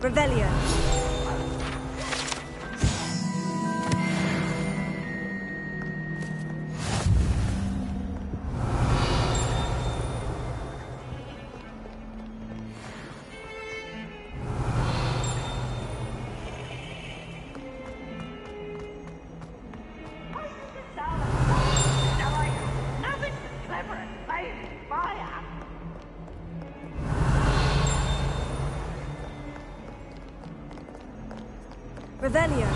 Revelio. Revelio.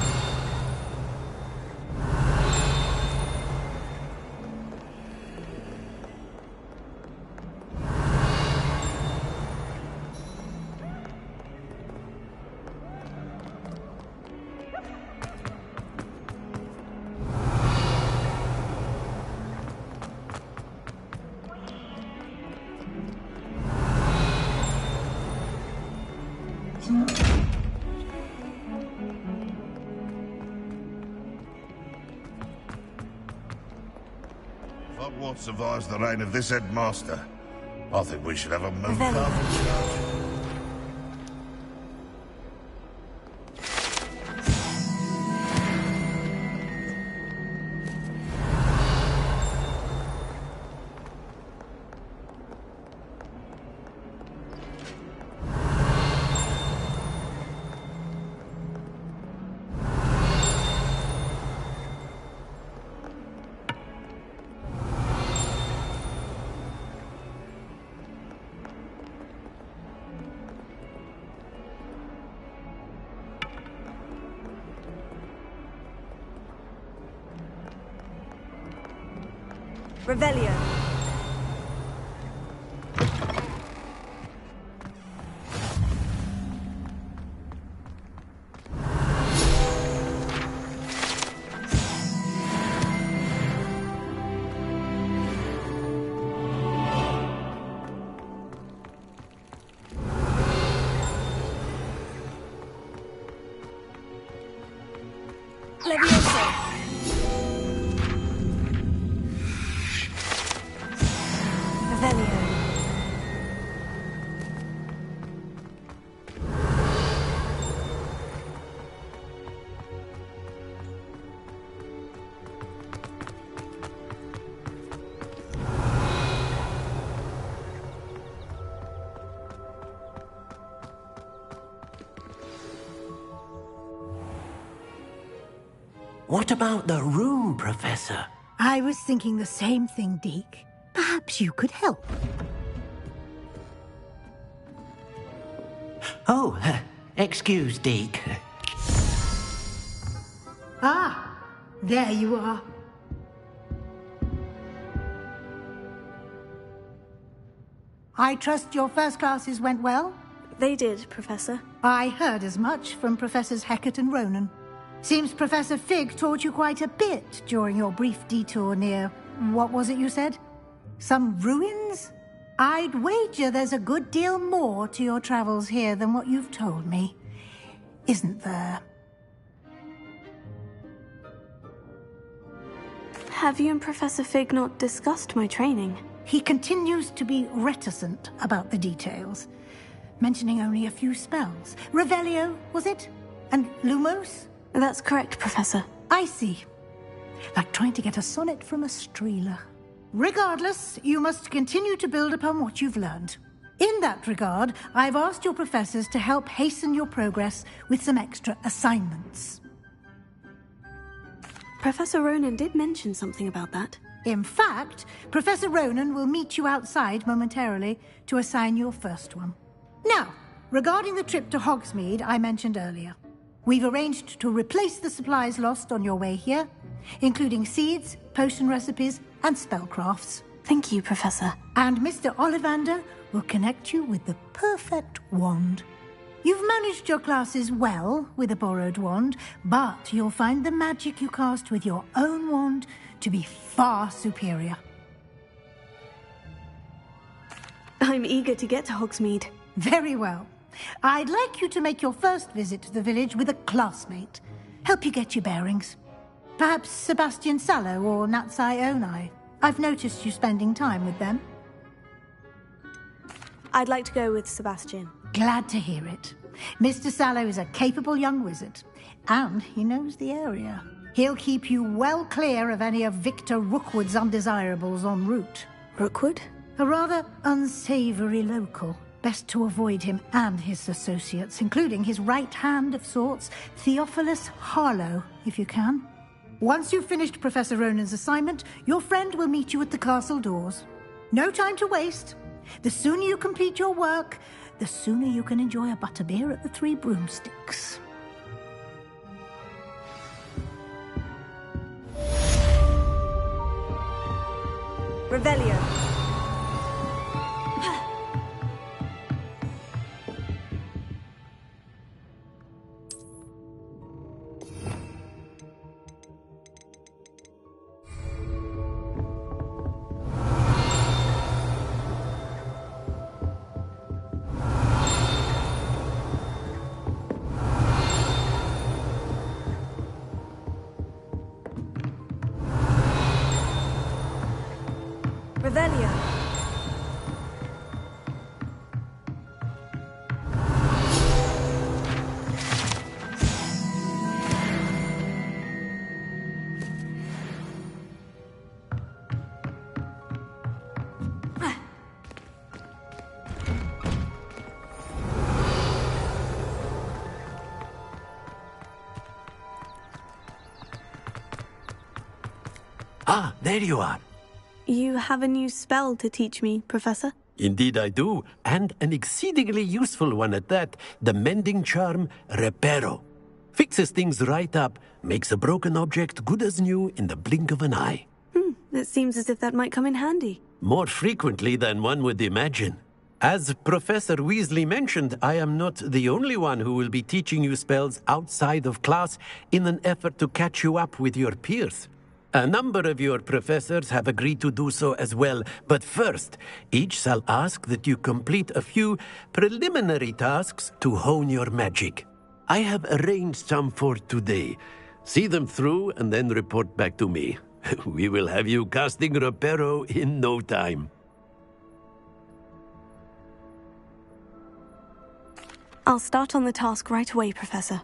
Hogwarts survives the reign of this headmaster. I think we should have a moon carving charge. Revelio. Leviosa. Revelio. What about the room, Professor? I was thinking the same thing, Deke. Perhaps you could help. Oh, excuse, Deke. Ah, there you are. I trust your first classes went well? They did, Professor. I heard as much from Professors Hecat and Ronan. Seems Professor Fig taught you quite a bit during your brief detour near... what was it you said? Some ruins? I'd wager there's a good deal more to your travels here than what you've told me. Isn't there? Have you and Professor Fig not discussed my training? He continues to be reticent about the details, mentioning only a few spells. Revelio, was it? And Lumos? That's correct, Professor. I see. Like trying to get a sonnet from a streeler. Regardless, you must continue to build upon what you've learned. In that regard, I've asked your professors to help hasten your progress with some extra assignments. Professor Ronan did mention something about that. In fact, Professor Ronan will meet you outside momentarily to assign your first one. Now, regarding the trip to Hogsmeade I mentioned earlier, we've arranged to replace the supplies lost on your way here, including seeds, potion recipes, and spellcrafts. Thank you, Professor. And Mr. Ollivander will connect you with the perfect wand. You've managed your classes well with a borrowed wand, but you'll find the magic you cast with your own wand to be far superior. I'm eager to get to Hogsmeade. Very well. I'd like you to make your first visit to the village with a classmate. Help you get your bearings. Perhaps Sebastian Sallow or Natsai Onai. I've noticed you spending time with them. I'd like to go with Sebastian. Glad to hear it. Mr. Sallow is a capable young wizard, and he knows the area. He'll keep you well clear of any of Victor Rookwood's undesirables en route. Rookwood? A rather unsavory local. Best to avoid him and his associates, including his right hand of sorts, Theophilus Harlow, if you can. Once you've finished Professor Ronan's assignment, your friend will meet you at the castle doors. No time to waste. The sooner you complete your work, the sooner you can enjoy a butterbeer at the Three Broomsticks. Revelio. Revelio. Ah, there you are. You have a new spell to teach me, Professor? Indeed I do, and an exceedingly useful one at that. The mending charm, Reparo. Fixes things right up, makes a broken object good as new in the blink of an eye. It seems as if that might come in handy. More frequently than one would imagine. As Professor Weasley mentioned, I am not the only one who will be teaching you spells outside of class in an effort to catch you up with your peers. A number of your professors have agreed to do so as well, but first, each shall ask that you complete a few preliminary tasks to hone your magic. I have arranged some for today. See them through and then report back to me. We will have you casting Reparo in no time. I'll start on the task right away, Professor.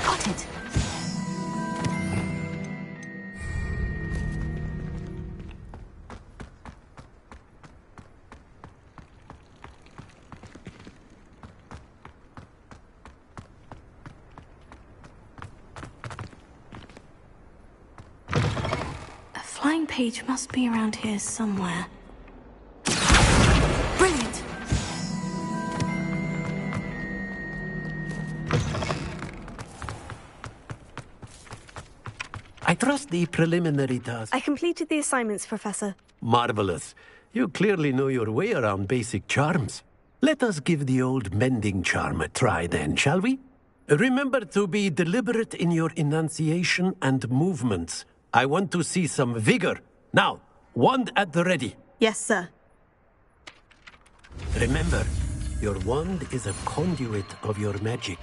Got it. A flying page must be around here somewhere. Brilliant! I trust the preliminary task. I completed the assignments, Professor. Marvelous. You clearly know your way around basic charms. Let us give the old mending charm a try then, shall we? Remember to be deliberate in your enunciation and movements. I want to see some vigor. Now, wand at the ready. Yes, sir. Remember, your wand is a conduit of your magic.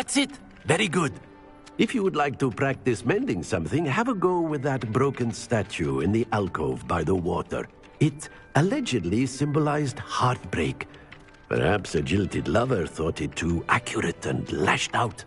That's it! Very good. If you would like to practice mending something, have a go with that broken statue in the alcove by the water. It allegedly symbolized heartbreak. Perhaps a jilted lover thought it too accurate and lashed out.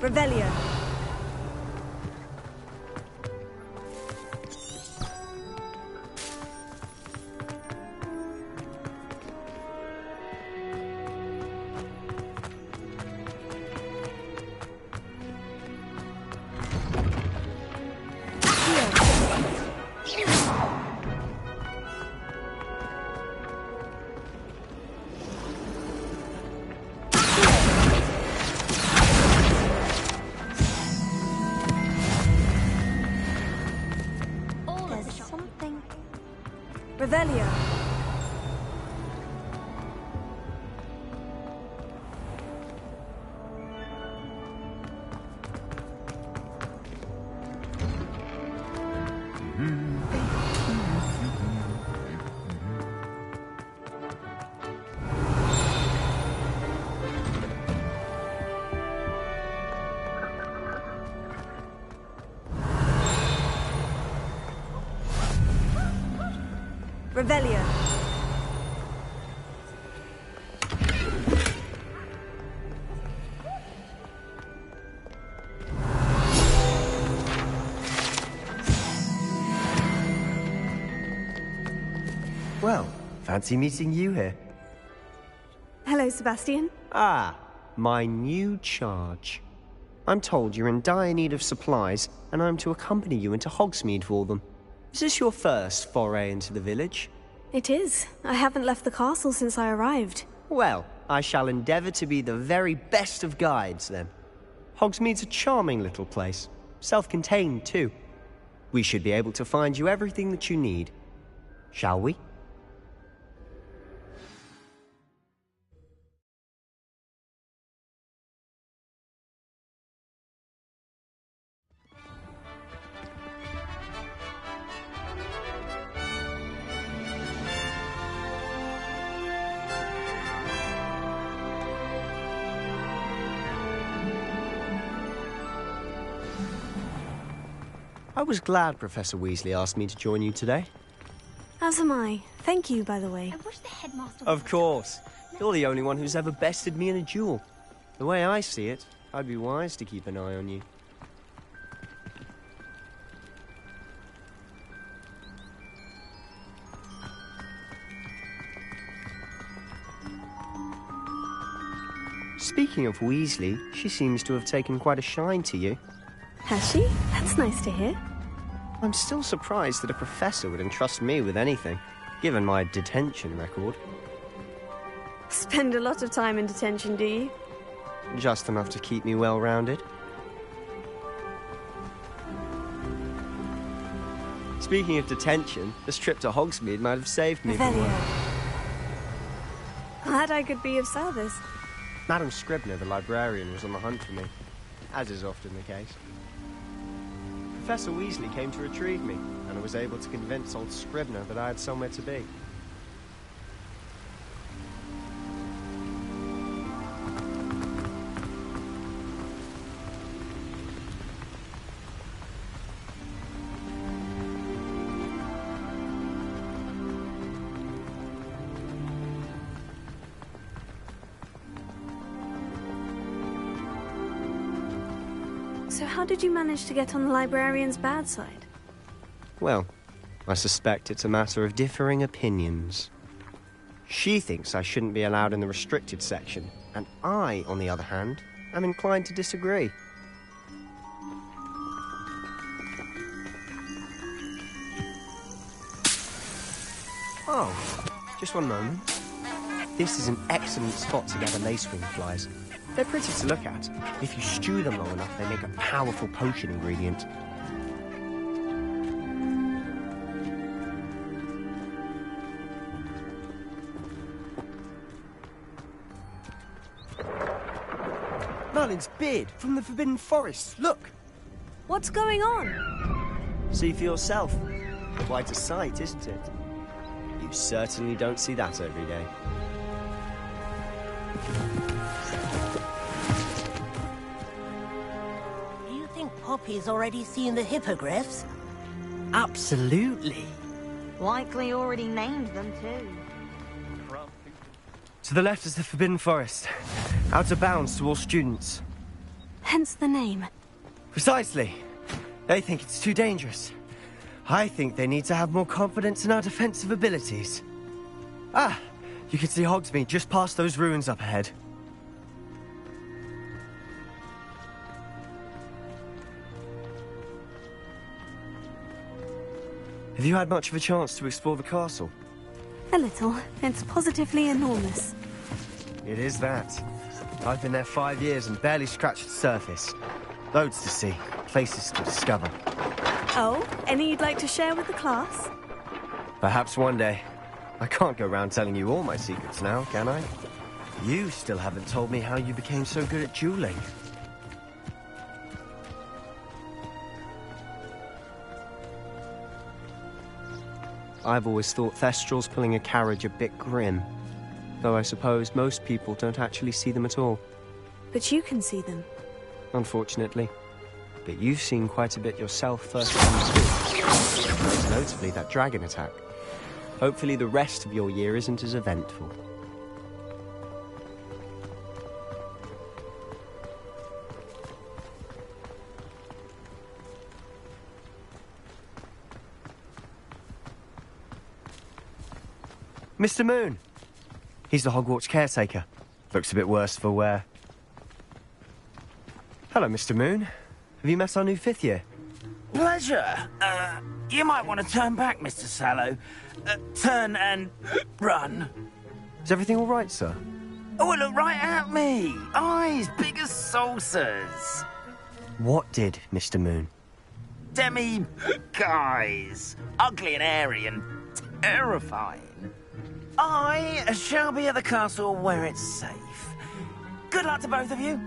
Revelio. Revelio. Revelio. Well, fancy meeting you here. Hello, Sebastian. Ah, my new charge. I'm told you're in dire need of supplies, and I'm to accompany you into Hogsmeade for them. Is this your first foray into the village? It is. I haven't left the castle since I arrived. Well, I shall endeavour to be the very best of guides, then. Hogsmeade's a charming little place. Self-contained, too. We should be able to find you everything that you need. Shall we? I was glad Professor Weasley asked me to join you today. As am I. Thank you, by the way. I wish the headmaster Of course. You're the only one who's ever bested me in a duel. The way I see it, I'd be wise to keep an eye on you. Speaking of Weasley, she seems to have taken quite a shine to you. Has she? That's nice to hear. I'm still surprised that a professor would entrust me with anything, given my detention record. Spend a lot of time in detention, do you? Just enough to keep me well-rounded. Speaking of detention, this trip to Hogsmeade might have saved me from Revelio. work. Glad I could be of service. Madam Scribner, the librarian, was on the hunt for me, as is often the case. Professor Weasley came to retrieve me, and I was able to convince old Scribner that I had somewhere to be. So how did you manage to get on the librarian's bad side? Well, I suspect it's a matter of differing opinions. She thinks I shouldn't be allowed in the restricted section, and I, on the other hand, am inclined to disagree. Oh, just one moment. This is an excellent spot to gather lacewing flies. They're pretty to look at. If you stew them long enough, they make a powerful potion ingredient. Merlin's beard from the Forbidden Forest. Look! What's going on? See for yourself. Quite a sight, isn't it? You certainly don't see that every day. Do you think Poppy's already seen the hippogriffs? Absolutely. Likely already named them too. To the left is the Forbidden Forest. Out of bounds to all students. Hence the name. Precisely. They think it's too dangerous. I think they need to have more confidence in our defensive abilities. Ah, you can see Hogsmeade just past those ruins up ahead. Have you had much of a chance to explore the castle? A little. It's positively enormous. It is that. I've been there 5 years and barely scratched the surface. Loads to see, places to discover. Oh, any you'd like to share with the class? Perhaps one day. I can't go around telling you all my secrets now, can I? You still haven't told me how you became so good at dueling. I've always thought Thestrals pulling a carriage a bit grim. Though I suppose most people don't actually see them at all. But you can see them. Unfortunately. But you've seen quite a bit yourself firsthand too. Most notably that dragon attack. Hopefully the rest of your year isn't as eventful. Mr. Moon! He's the Hogwarts caretaker. Looks a bit worse for wear. Hello, Mr. Moon. Have you met our new 5th year? Pleasure. You might want to turn back, Mr. Sallow. Turn and run. Is everything all right, sir? Oh, look right at me. Eyes big as saucers. What did, Mr. Moon? Guys. Ugly and airy and terrifying. I shall be at the castle where it's safe. Good luck to both of you.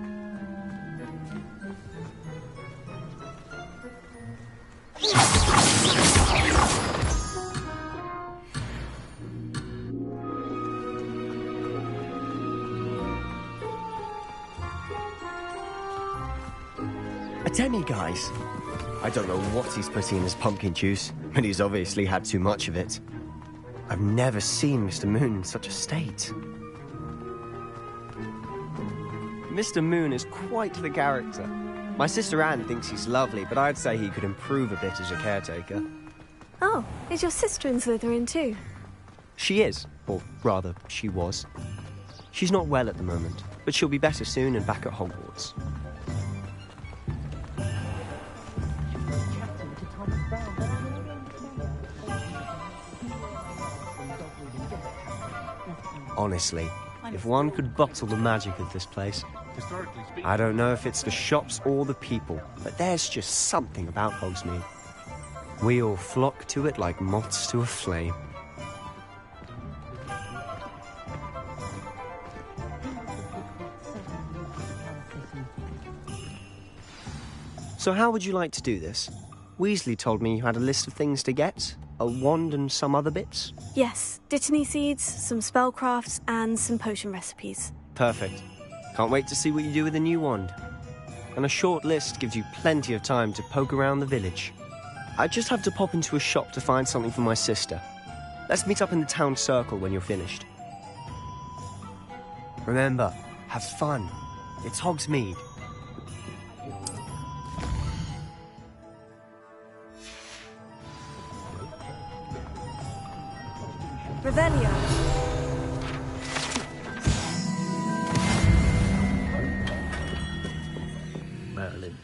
A demi-guise. I don't know what he's putting in his pumpkin juice, but he's obviously had too much of it. I've never seen Mr. Moon in such a state. Mr. Moon is quite the character. My sister Anne thinks he's lovely, but I'd say he could improve a bit as a caretaker. Oh, is your sister in Slytherin too? She is, or rather, she was. She's not well at the moment, but she'll be better soon and back at Hogwarts. Honestly, if one could bottle the magic of this place, I don't know if it's the shops or the people, but there's just something about Hogsmeade. We all flock to it like moths to a flame. So how would you like to do this? Weasley told me you had a list of things to get, a wand and some other bits. Yes, dittany seeds, some spellcrafts, and some potion recipes. Perfect. Can't wait to see what you do with the new wand. And a short list gives you plenty of time to poke around the village. I just have to pop into a shop to find something for my sister. Let's meet up in the town circle when you're finished. Remember, have fun. It's Hogsmeade. Revelio. Merlin,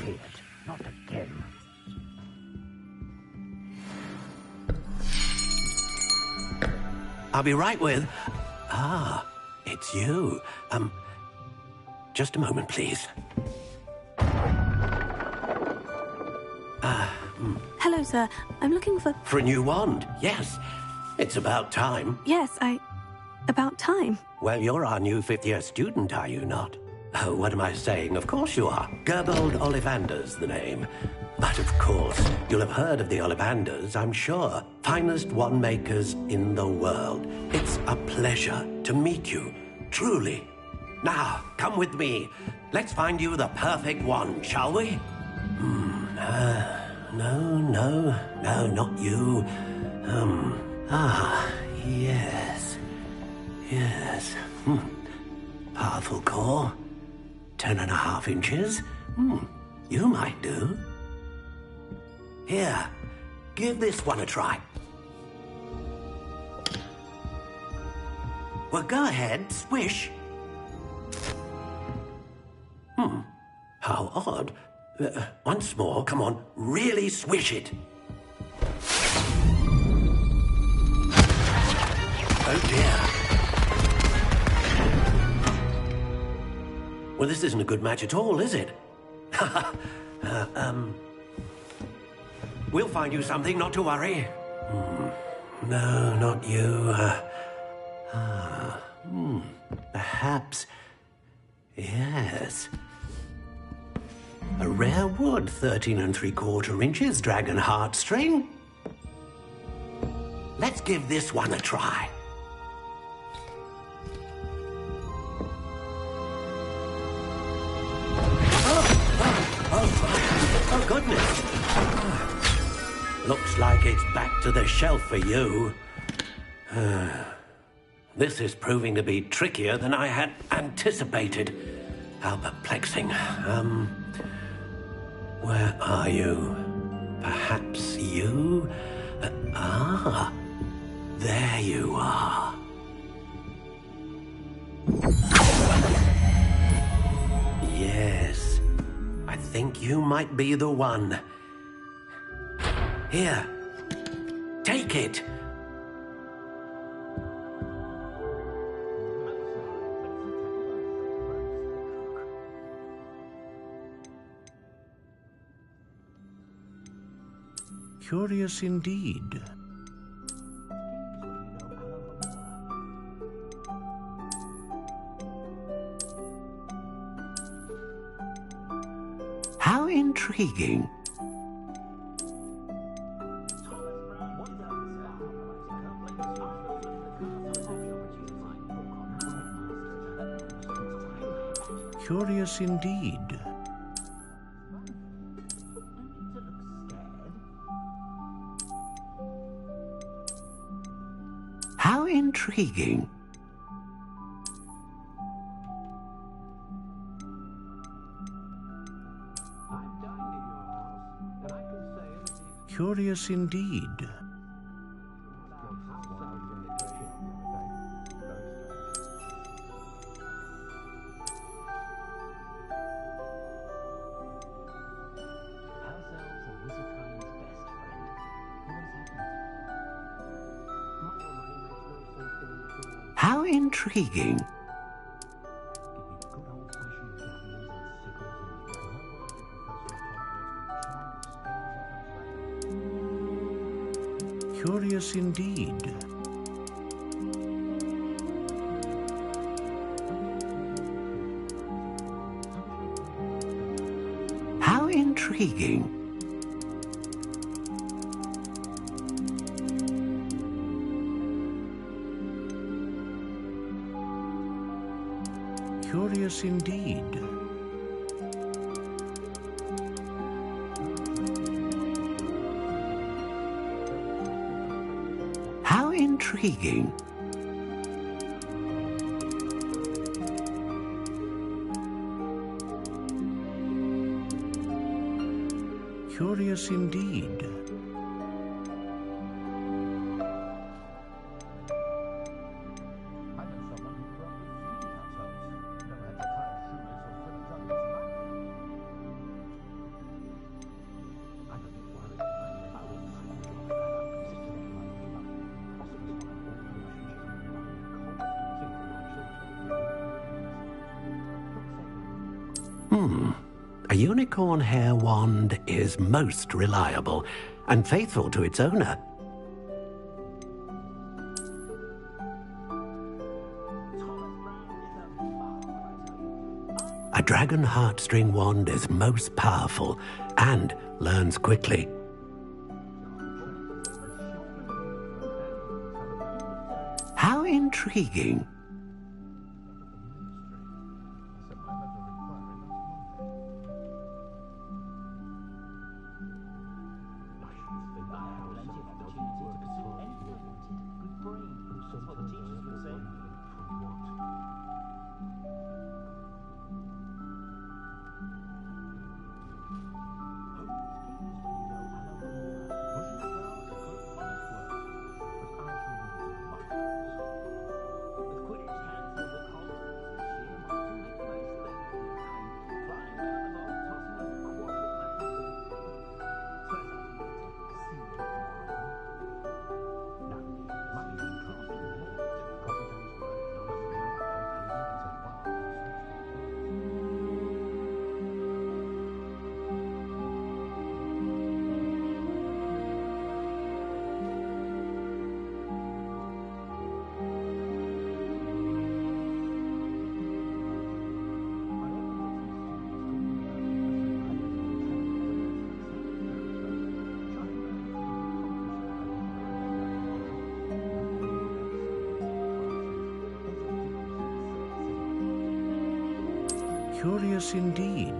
you not again. I'll be right with... Ah, it's you. Just a moment, please. Hello, sir. I'm looking for... For a new wand, yes. It's about time. Yes, about time. Well, you're our new fifth-year student, are you not? Oh, what am I saying? Of course you are. Gerbold Ollivander's the name. But of course, you'll have heard of the Ollivanders, I'm sure. Finest wand makers in the world. It's a pleasure to meet you, truly. Now, come with me. Let's find you the perfect wand, shall we? No, not you. Yes. Powerful core. 10.5 inches. You might do. Here, give this one a try. Well, go ahead, swish. How odd. Once more, come on, really swish it. Oh dear. Well, this isn't a good match at all, is it? We'll find you something, not to worry. No, not you. Perhaps... Yes. A rare wood, 13 3/4 inches, dragon heartstring. Let's give this one a try. Oh, goodness. Looks like it's back to the shelf for you. This is proving to be trickier than I had anticipated. How perplexing. Where are you? Perhaps you? There you are. Yes, I think you might be the one. Here, take it. Curious indeed. How intriguing. Curious indeed. How intriguing. Curious indeed. How intriguing. Curious indeed. How intriguing. Curious indeed. How intriguing. Curious indeed. A unicorn hair wand is most reliable and faithful to its owner. A dragon heartstring wand is most powerful and learns quickly. How intriguing. Curious indeed.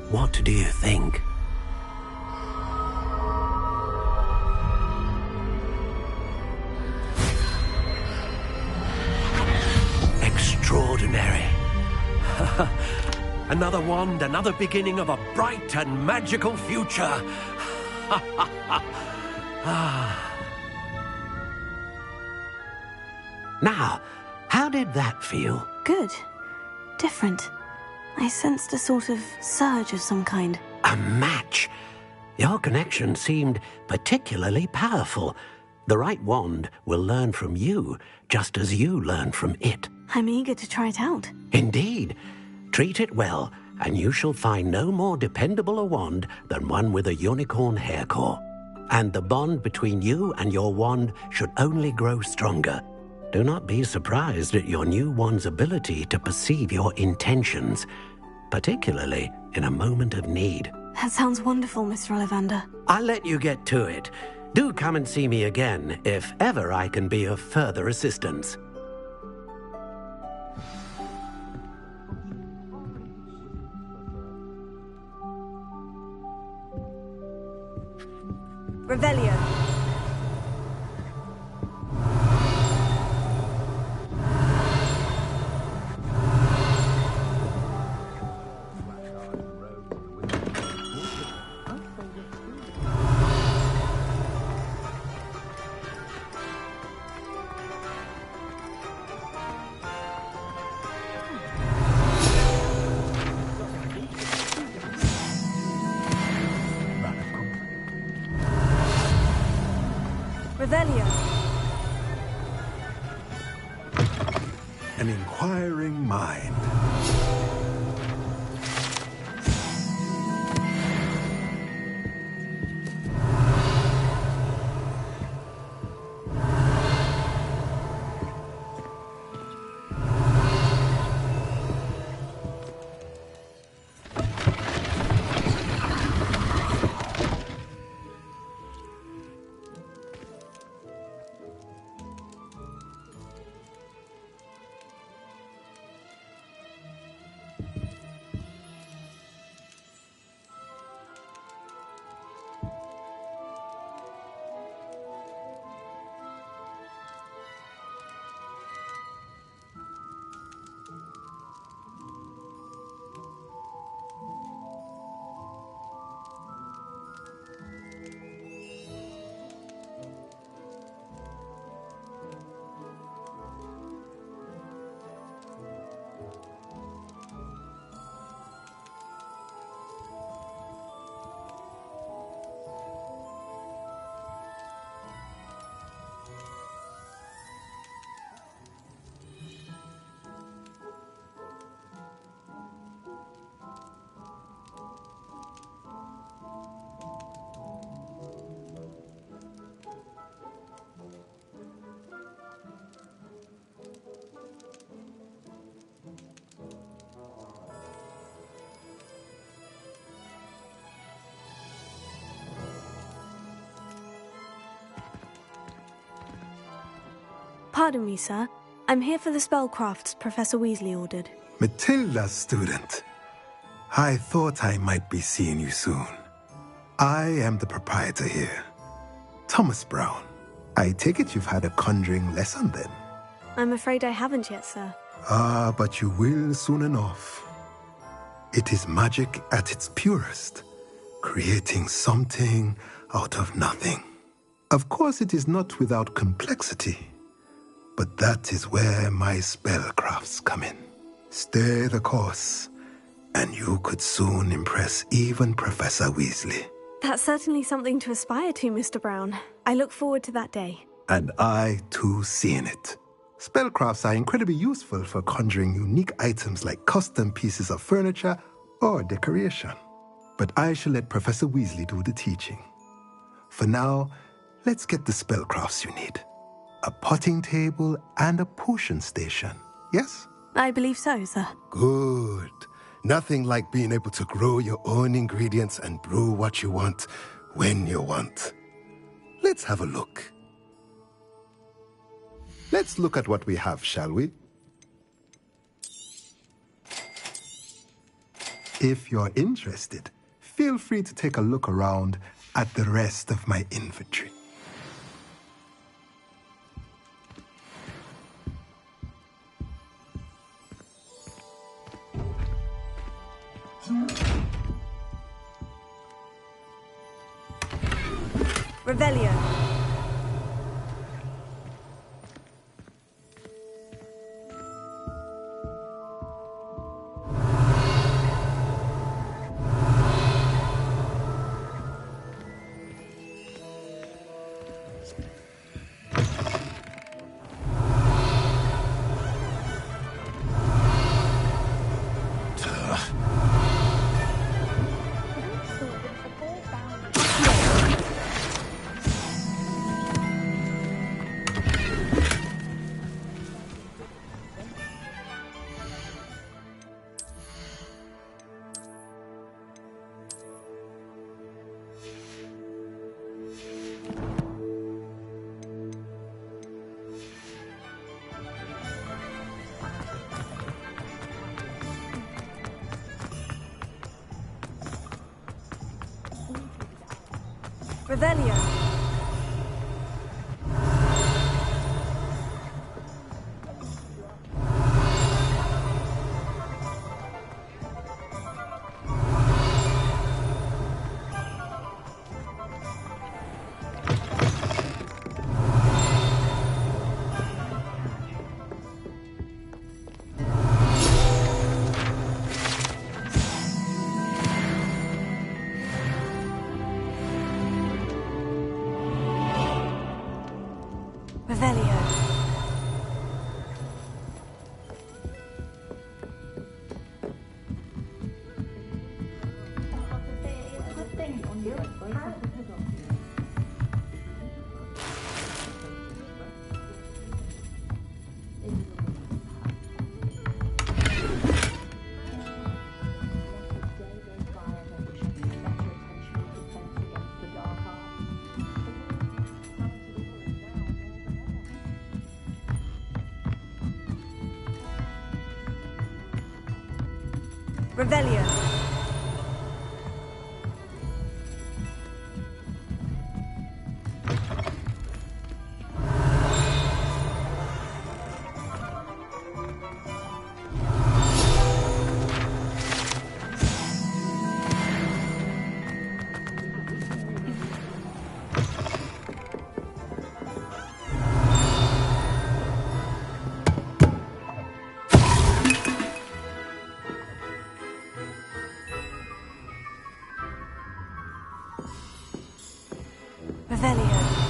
What do you think? Extraordinary. Another wand, another beginning of a bright and magical future. Now, how did that feel? Good. Different. I sensed a sort of surge of some kind. A match. Your connection seemed particularly powerful. The right wand will learn from you, just as you learn from it. I'm eager to try it out. Indeed. Treat it well, and you shall find no more dependable a wand than one with a unicorn hair core. And the bond between you and your wand should only grow stronger. Do not be surprised at your new wand's ability to perceive your intentions, particularly in a moment of need. That sounds wonderful, Mr. Ollivander. I'll let you get to it. Do come and see me again if ever I can be of further assistance. Revelio. Revelio. An inquiring mind. Pardon me, sir. I'm here for the spellcrafts Professor Weasley ordered. Matilda's student. I thought I might be seeing you soon. I am the proprietor here, Thomas Brown. I take it you've had a conjuring lesson then? I'm afraid I haven't yet, sir. Ah, but you will soon enough. It is magic at its purest, creating something out of nothing. Of course, it is not without complexity, but that is where my spellcrafts come in. Stay the course, and you could soon impress even Professor Weasley. That's certainly something to aspire to, Mr. Brown. I look forward to that day. And I, too, seeing it. Spellcrafts are incredibly useful for conjuring unique items like custom pieces of furniture or decoration. But I shall let Professor Weasley do the teaching. For now, let's get the spellcrafts you need. A potting table and a potion station, yes? I believe so, sir. Good. Nothing like being able to grow your own ingredients and brew what you want when you want. Let's have a look. Let's look at what we have, shall we? If you're interested, feel free to take a look around at the rest of my inventory. Revelio. Revelio. Revelio. Revelio. Revelio.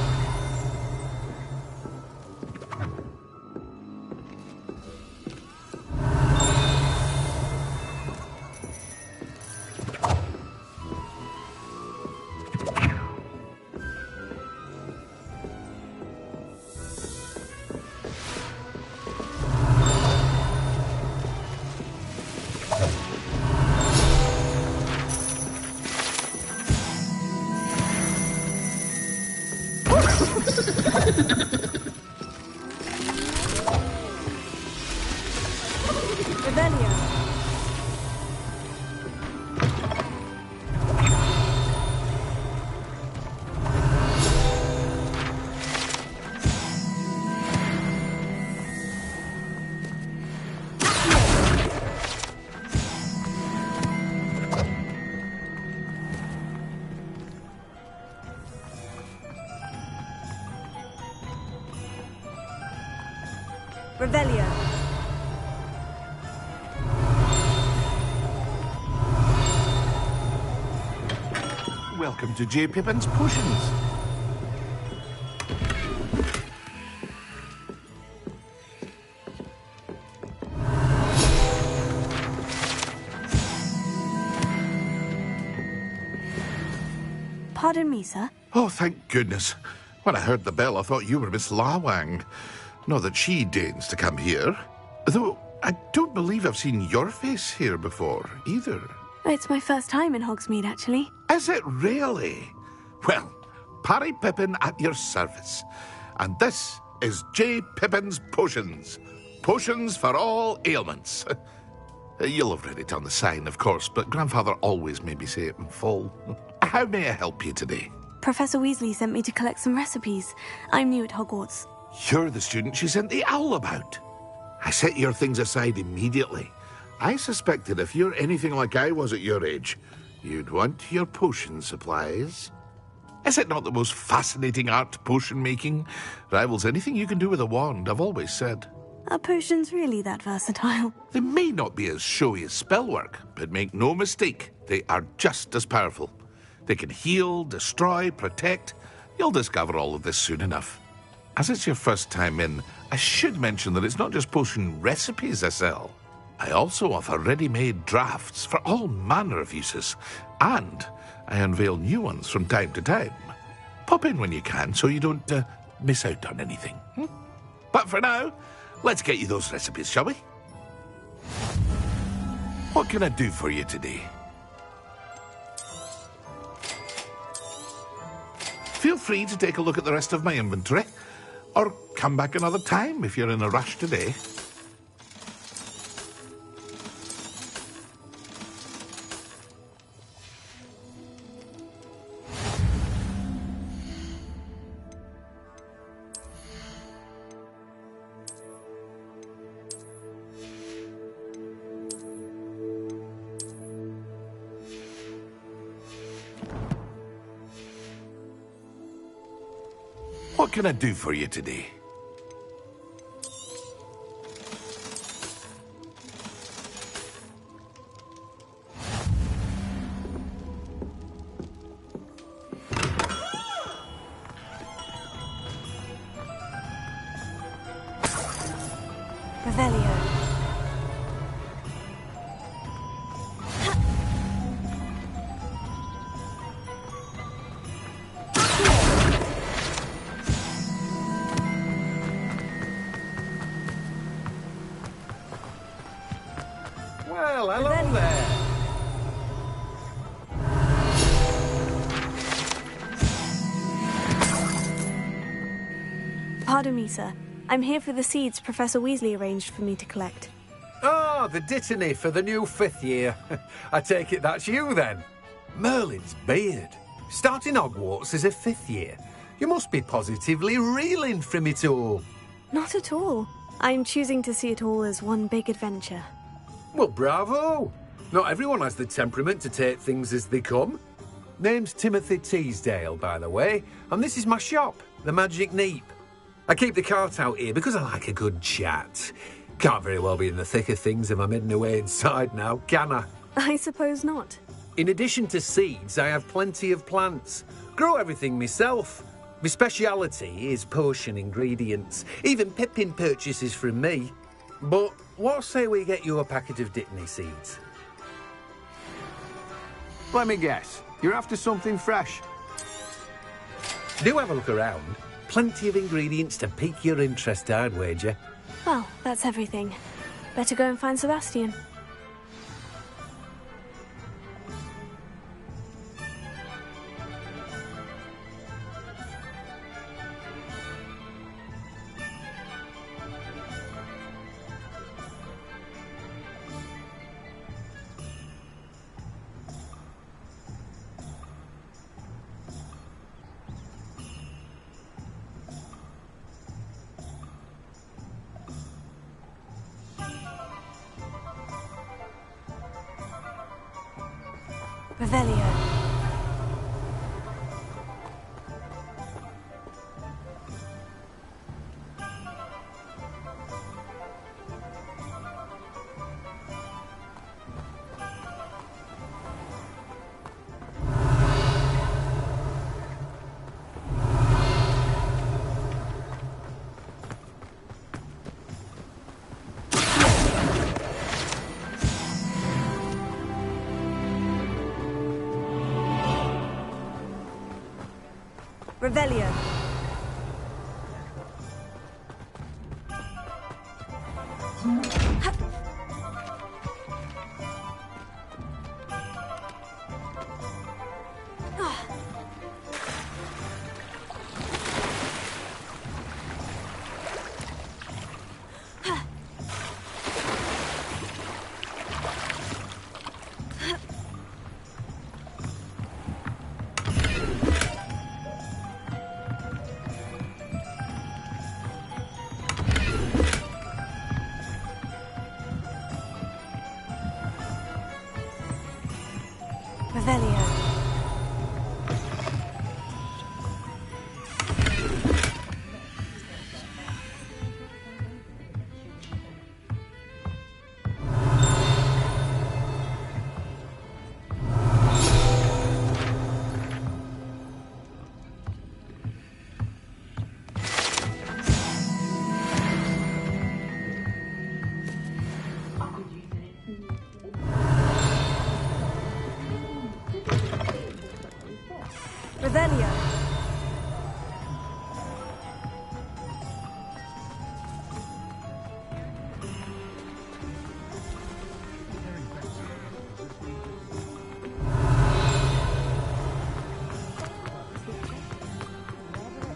Revelio. Welcome to J. Pippin's Potions. Pardon me, sir. Oh, thank goodness. When I heard the bell, I thought you were Miss Lawang. Not that she deigns to come here. Though I don't believe I've seen your face here before, either. It's my first time in Hogsmeade, actually. Is it really? Well, Parry Pippin at your service. And this is J. Pippin's Potions. Potions for all ailments. You'll have read it on the sign, of course, but Grandfather always made me say it in full. How may I help you today? Professor Weasley sent me to collect some recipes. I'm new at Hogwarts. You're the student she sent the owl about. I set your things aside immediately. I suspected if you're anything like I was at your age, you'd want your potion supplies. Is it not the most fascinating art, potion making? Rivals anything you can do with a wand, I've always said. Are potions really that versatile? They may not be as showy as spellwork, but make no mistake, they are just as powerful. They can heal, destroy, protect. You'll discover all of this soon enough. As it's your first time in, I should mention that it's not just potion recipes I sell. I also offer ready-made drafts for all manner of uses, and I unveil new ones from time to time. Pop in when you can so you don't miss out on anything. But for now, let's get you those recipes, shall we? What can I do for you today? Feel free to take a look at the rest of my inventory, or come back another time if you're in a rush today. What can I do for you today? Revelio. Well, hello there. Pardon me, sir. I'm here for the seeds Professor Weasley arranged for me to collect. Oh, the dittany for the new 5th year. I take it that's you, then. Merlin's beard. Starting Hogwarts as a 5th year. You must be positively reeling from it all. Not at all. I'm choosing to see it all as one big adventure. Well, bravo. Not everyone has the temperament to take things as they come. Name's Timothy Teasdale, by the way, and this is my shop, the Magic Neep. I keep the cart out here because I like a good chat. Can't very well be in the thick of things if I'm heading away inside now, can I? I suppose not. In addition to seeds, I have plenty of plants. Grow everything myself. My speciality is potion ingredients. Even Pippin purchases from me. But what say we get you a packet of dittany seeds? Let me guess. You're after something fresh. Do have a look around. Plenty of ingredients to pique your interest, I'd wager. Well, that's everything. Better go and find Sebastian. Revelio. Revelio. Revelio. Revelio.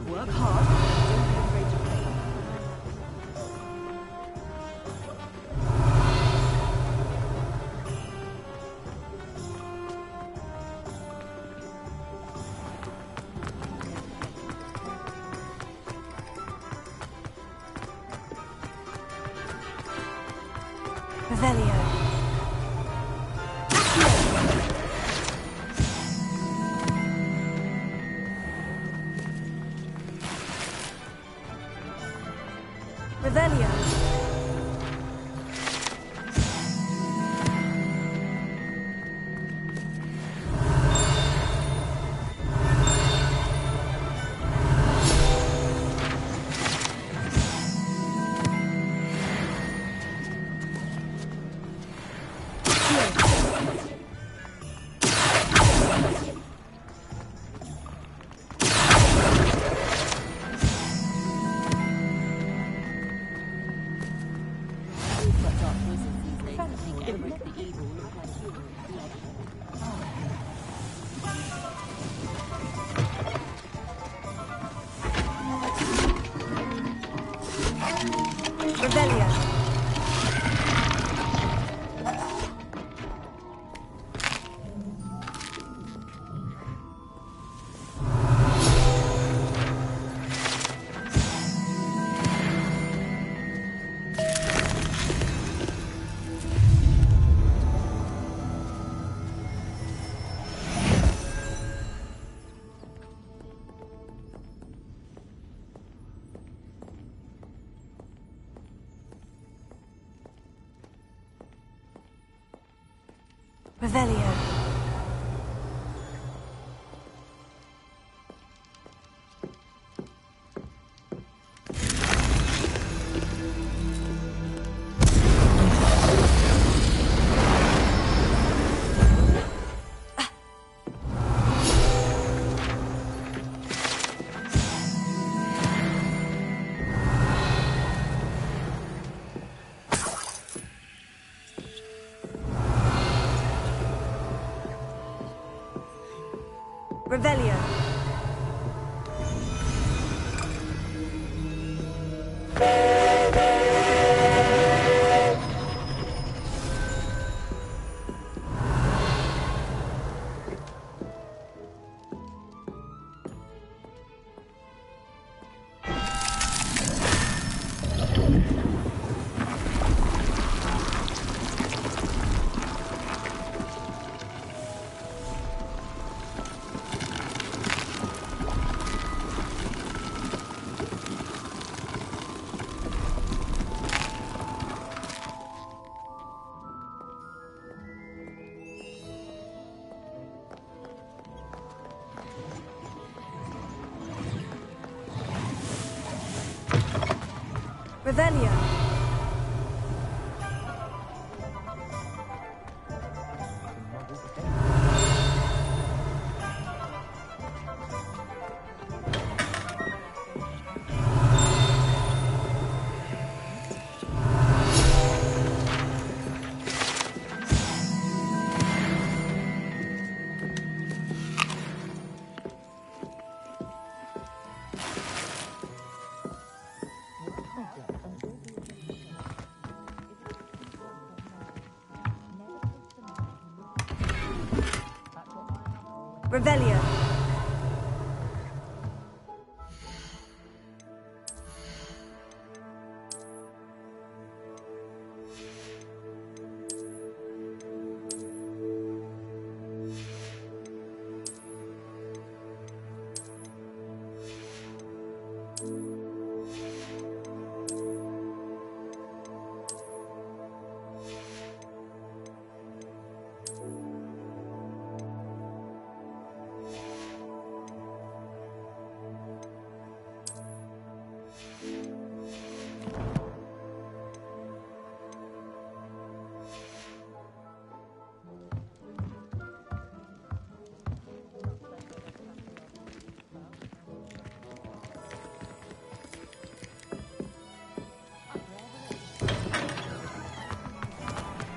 Work hard. Don't be afraid to fail. Revelio. Revelio. Revelio. Revelio. Revelio. Revelio. Revelio.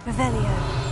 Revelio.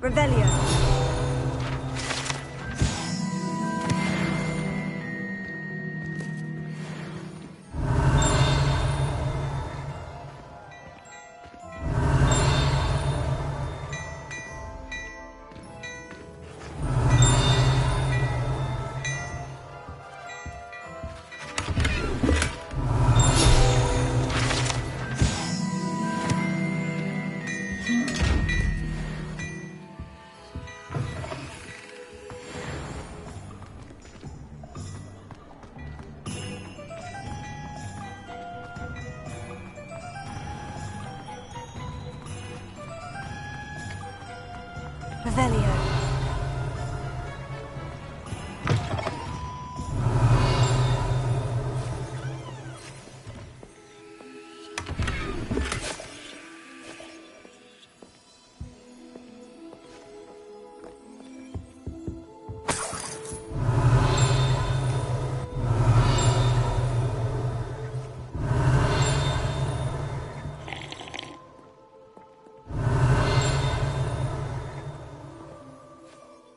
Revelio. Revelio.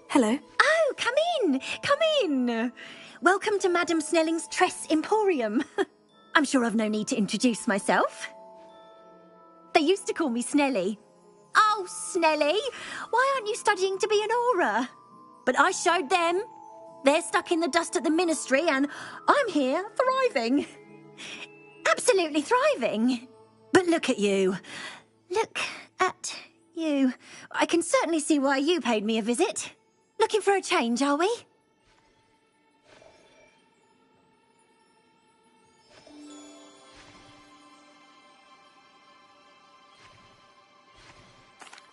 Hello. Oh, come in! Come in! Welcome to Madame Snelling's Tress Emporium. I'm sure I've no need to introduce myself. They used to call me Snelly. Oh, Snelly, why aren't you studying to be an aura? But I showed them. They're stuck in the dust at the ministry and I'm here thriving. Absolutely thriving. But look at you. Look at you. I can certainly see why you paid me a visit. Looking for a change, are we?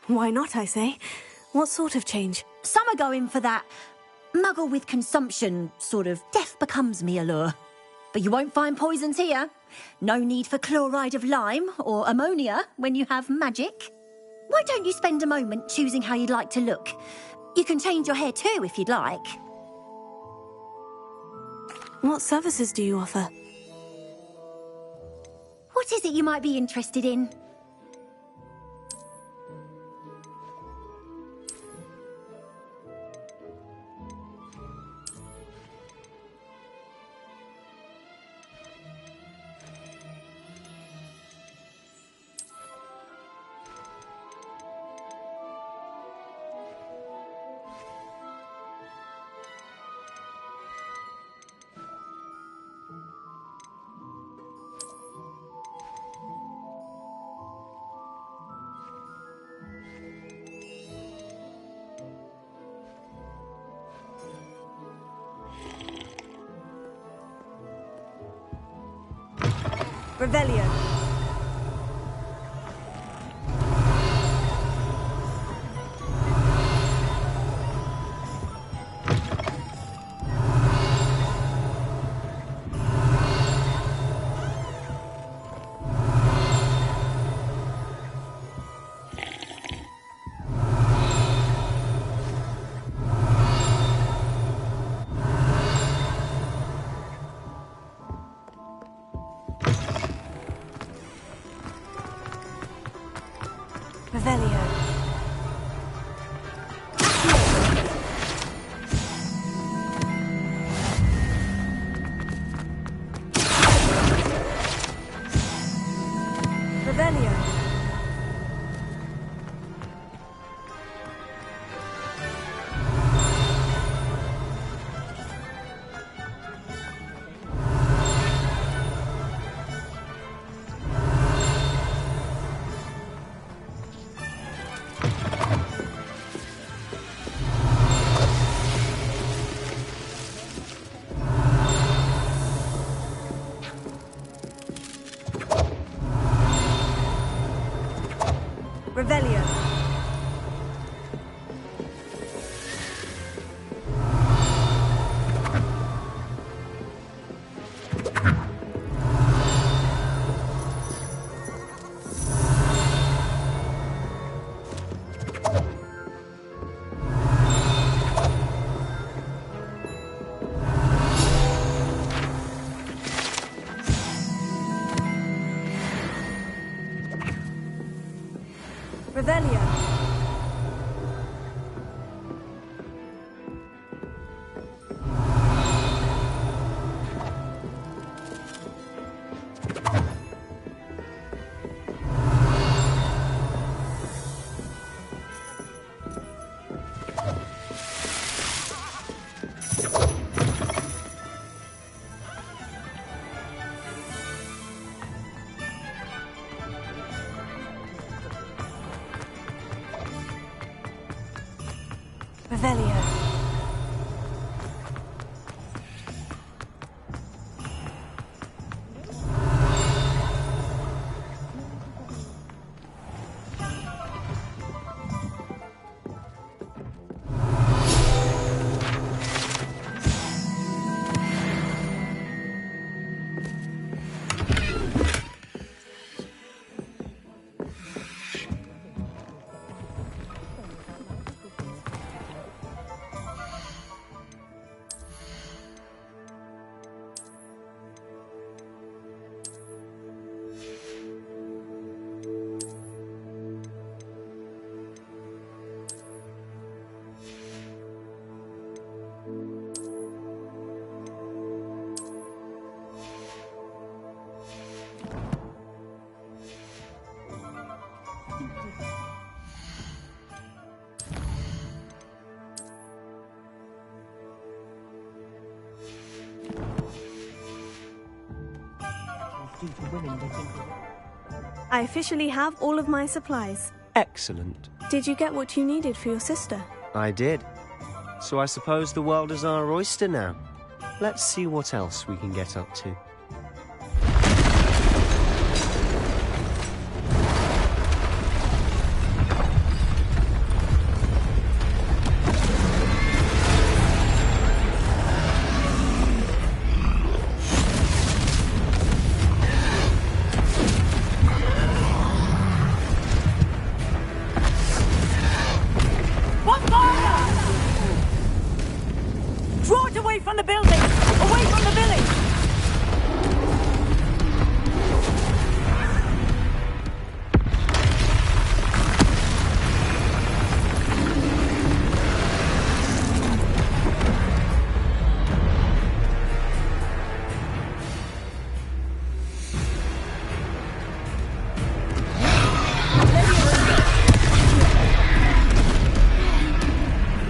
Why not, I say? What sort of change? Some are going for that muggle with consumption, sort of death becomes me allure. But you won't find poisons here. No need for chloride of lime or ammonia when you have magic. Why don't you spend a moment choosing how you'd like to look? You can change your hair too if you'd like. What services do you offer? What is it you might be interested in? Revelio. Revelio. Revelio. Revelio. Revelio. Revelio. I officially have all of my supplies. Excellent. Did you get what you needed for your sister? I did. So I suppose the world is our oyster now. Let's see what else we can get up to. Draw it away from the building! Away from the village!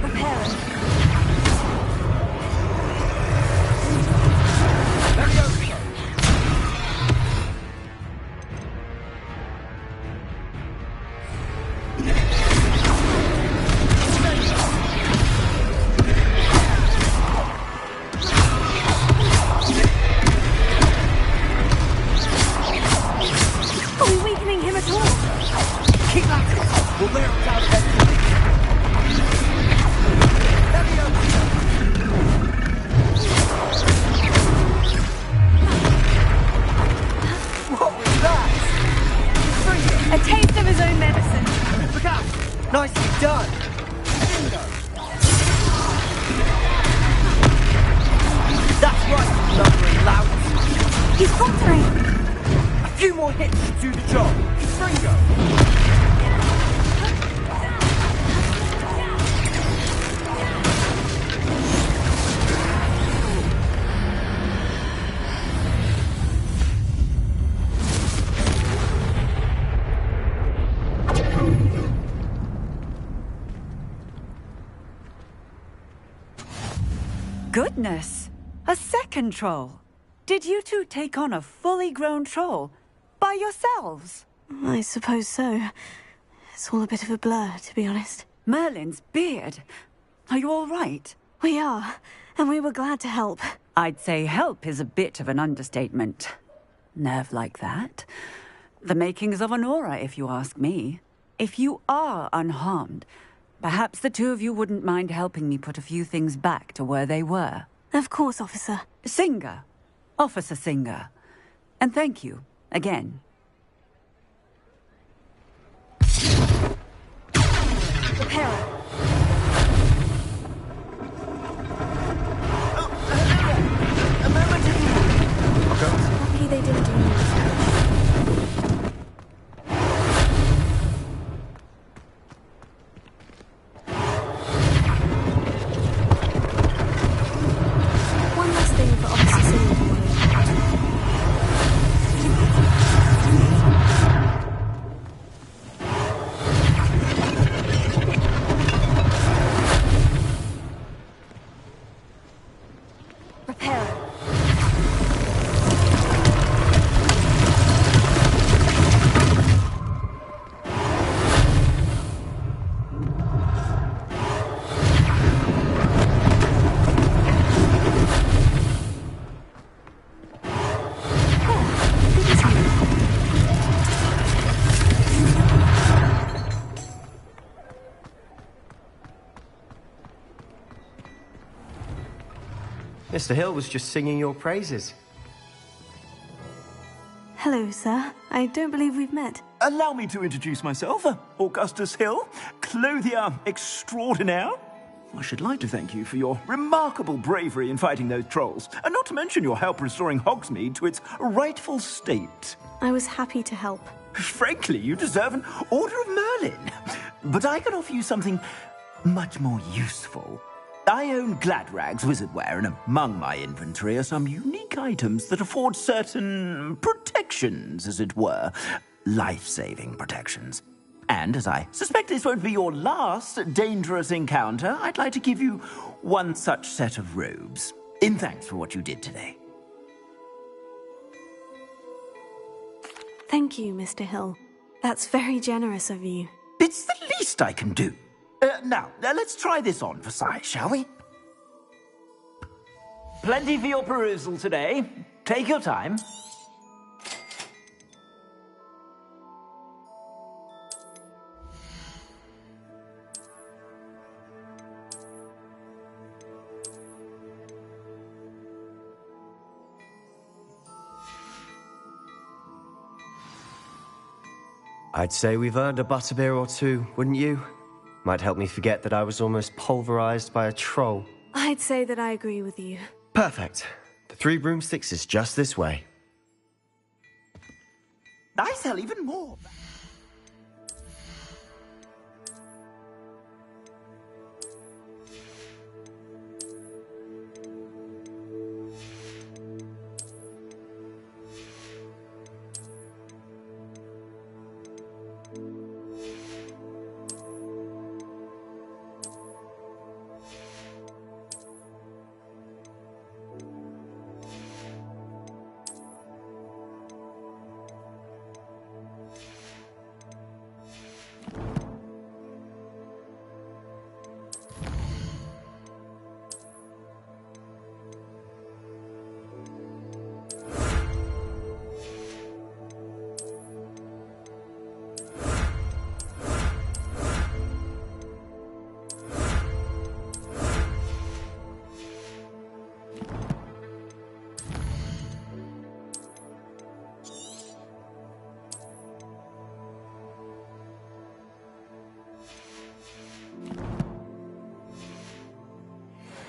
Prepare it. He's faltering! A few more hits to do the job. Stringo! Goodness! A second troll! Did you two take on a fully grown troll? By yourselves? I suppose so. It's all a bit of a blur, to be honest. Merlin's beard. Are you all right? We are, and we were glad to help. I'd say help is a bit of an understatement. Nerve like that. The makings of an aura, if you ask me. If you are unharmed, perhaps the two of you wouldn't mind helping me put a few things back to where they were. Of course, officer. Singer. Officer Singer. And thank you, again. Repairer. Lucky they didn't do anything. One last thing for Officer Singer to worry about. Repairer. Mr. Hill was just singing your praises. Hello, sir. I don't believe we've met. Allow me to introduce myself, Augustus Hill, clothier extraordinaire. I should like to thank you for your remarkable bravery in fighting those trolls, and not to mention your help restoring Hogsmeade to its rightful state. I was happy to help. Frankly, you deserve an Order of Merlin. But I can offer you something much more useful. I own Gladrag's wizardware, and among my inventory are some unique items that afford certain protections, as it were. Life-saving protections. And as I suspect this won't be your last dangerous encounter, I'd like to give you one such set of robes, in thanks for what you did today. Thank you, Mr. Hill. That's very generous of you. It's the least I can do. Now, let's try this on for size, shall we? Plenty for your perusal today. Take your time. I'd say we've earned a butterbeer or two, wouldn't you? Might help me forget that I was almost pulverized by a troll. I'd say that I agree with you. Perfect. The 3 broomsticks is just this way. I sell even more.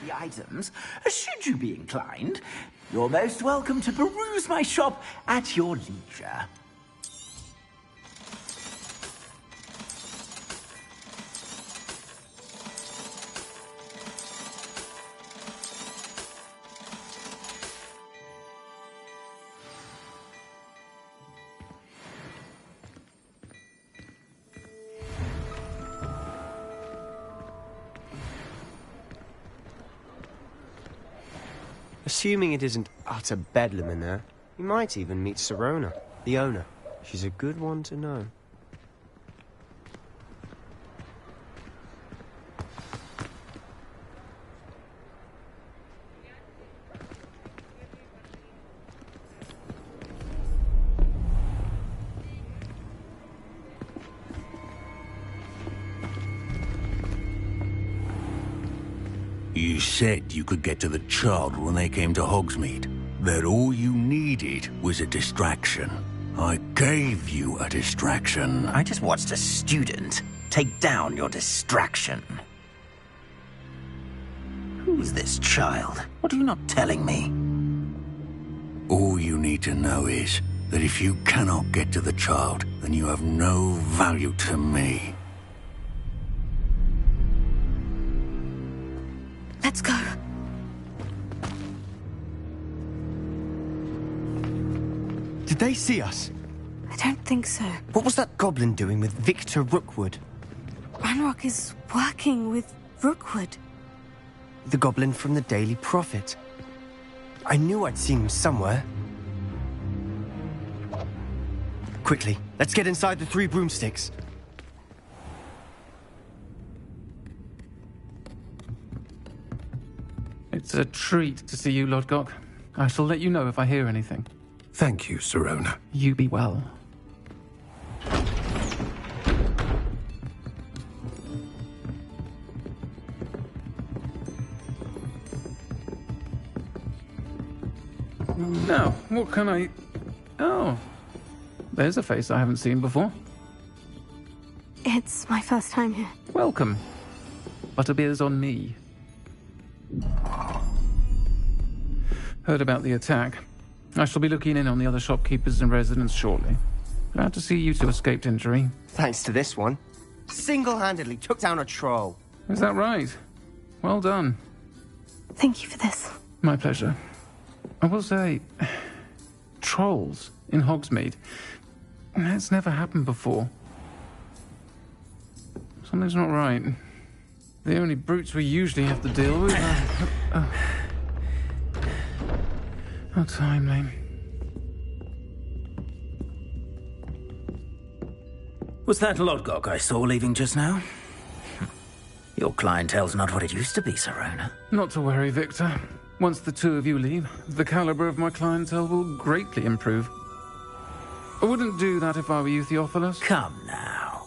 the items, should you be inclined, you're most welcome to peruse my shop at your leisure. Assuming it isn't utter bedlam in there, you might even meet Sirona, the owner. She's a good one to know. You said you could get to the child when they came to Hogsmeade. That all you needed was a distraction. I gave you a distraction. I just watched a student take down your distraction. Who's this child? What are you not telling me? All you need to know is that if you cannot get to the child, then you have no value to me. Let's go. Did they see us? I don't think so. What was that goblin doing with Victor Rookwood? Ranrock is working with Rookwood. The goblin from the Daily Prophet. I knew I'd seen him somewhere. Quickly, let's get inside the 3 broomsticks. It's a treat to see you, Lodgok. I shall let you know if I hear anything. Thank you, Sirona. You be well. Now, what can I... Oh, there's a face I haven't seen before. It's my first time here. Welcome. Butterbeer's on me. Heard about the attack. I shall be looking in on the other shopkeepers and residents shortly. Glad to see you two escaped injury. Thanks to this one. Single-handedly took down a troll. Is that right? Well done. Thank you for this. My pleasure. I will say, trolls in Hogsmeade. That's never happened before. Something's not right. The only brutes we usually have to deal with are... How timely. Was that Lodgok I saw leaving just now? Your clientele's not what it used to be, Sirona. Not to worry, Victor. Once the two of you leave, the caliber of my clientele will greatly improve. I wouldn't do that if I were you, Theophilus. Come now.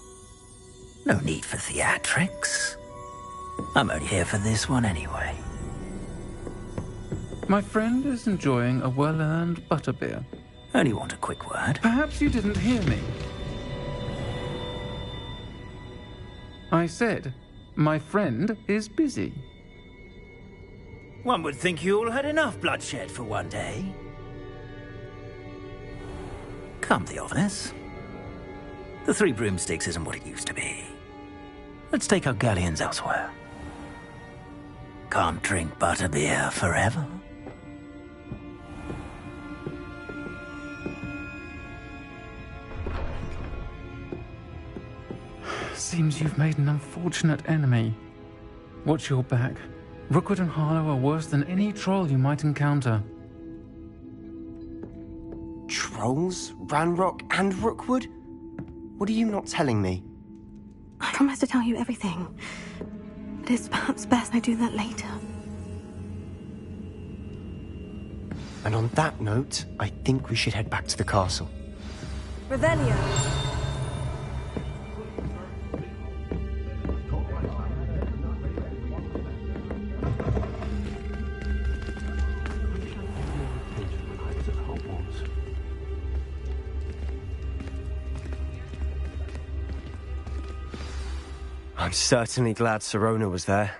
No need for theatrics. I'm only here for this one anyway. My friend is enjoying a well-earned butterbeer. Only want a quick word. Perhaps you didn't hear me. I said, my friend is busy. One would think you all had enough bloodshed for one day. Come, Theophilus. The 3 broomsticks isn't what it used to be. Let's take our galleons elsewhere. Can't drink butterbeer forever. Seems you've made an unfortunate enemy. Watch your back. Rookwood and Harlow are worse than any troll you might encounter. Trolls? Ranrock and Rookwood? What are you not telling me? I promise to tell you everything. But it's perhaps best I do that later. And on that note, I think we should head back to the castle. Revelio. I'm certainly glad Sirona was there.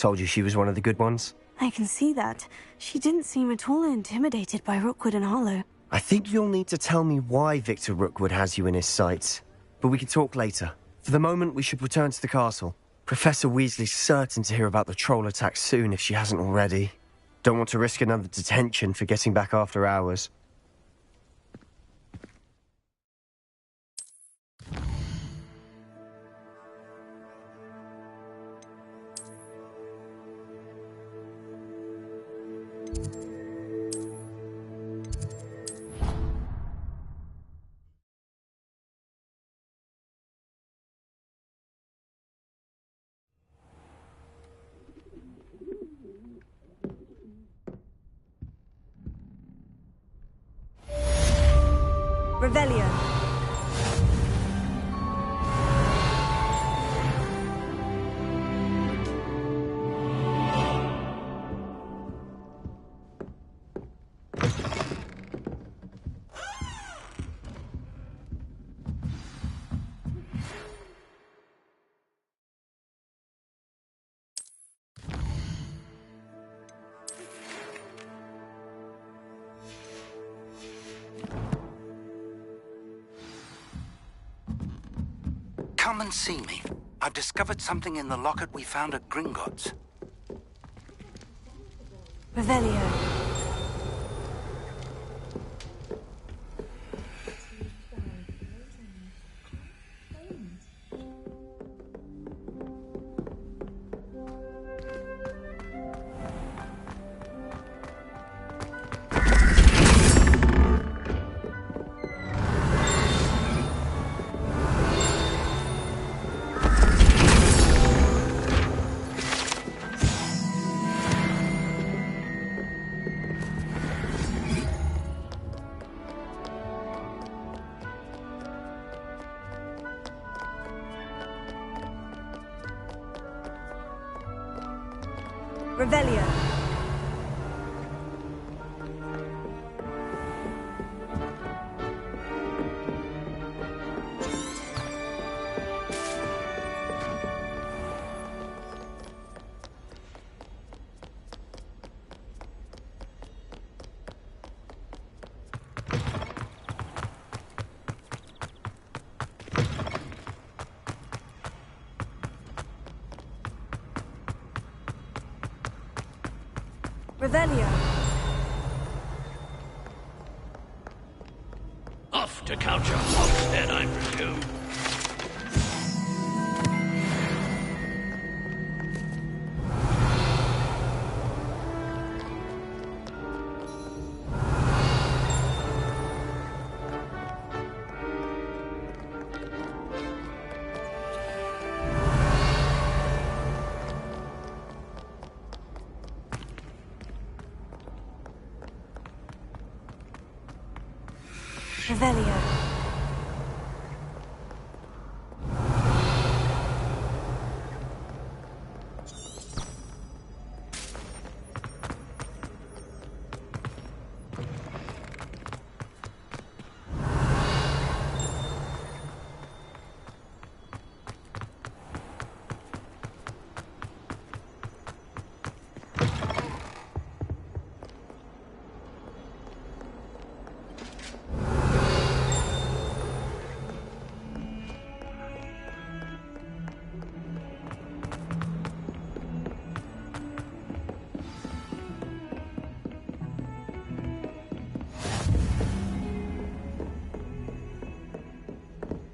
Told you she was one of the good ones. I can see that. She didn't seem at all intimidated by Rookwood and Harlow. I think you'll need to tell me why Victor Rookwood has you in his sights. But we can talk later. For the moment, we should return to the castle. Professor Weasley's certain to hear about the troll attack soon if she hasn't already. Don't want to risk another detention for getting back after hours. Revelio. Come and see me. I've discovered something in the locket we found at Gringotts. Revelio. Revelio. Revelio. Off to count your hogs then, I presume. Revelio.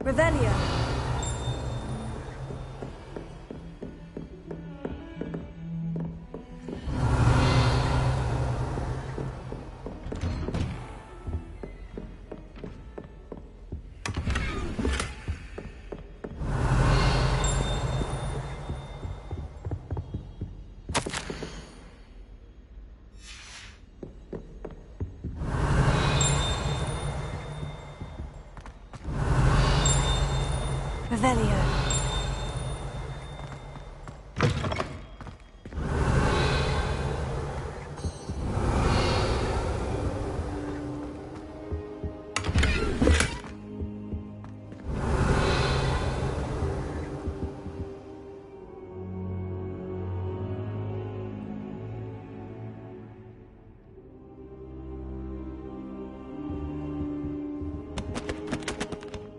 Revelio. Revelio.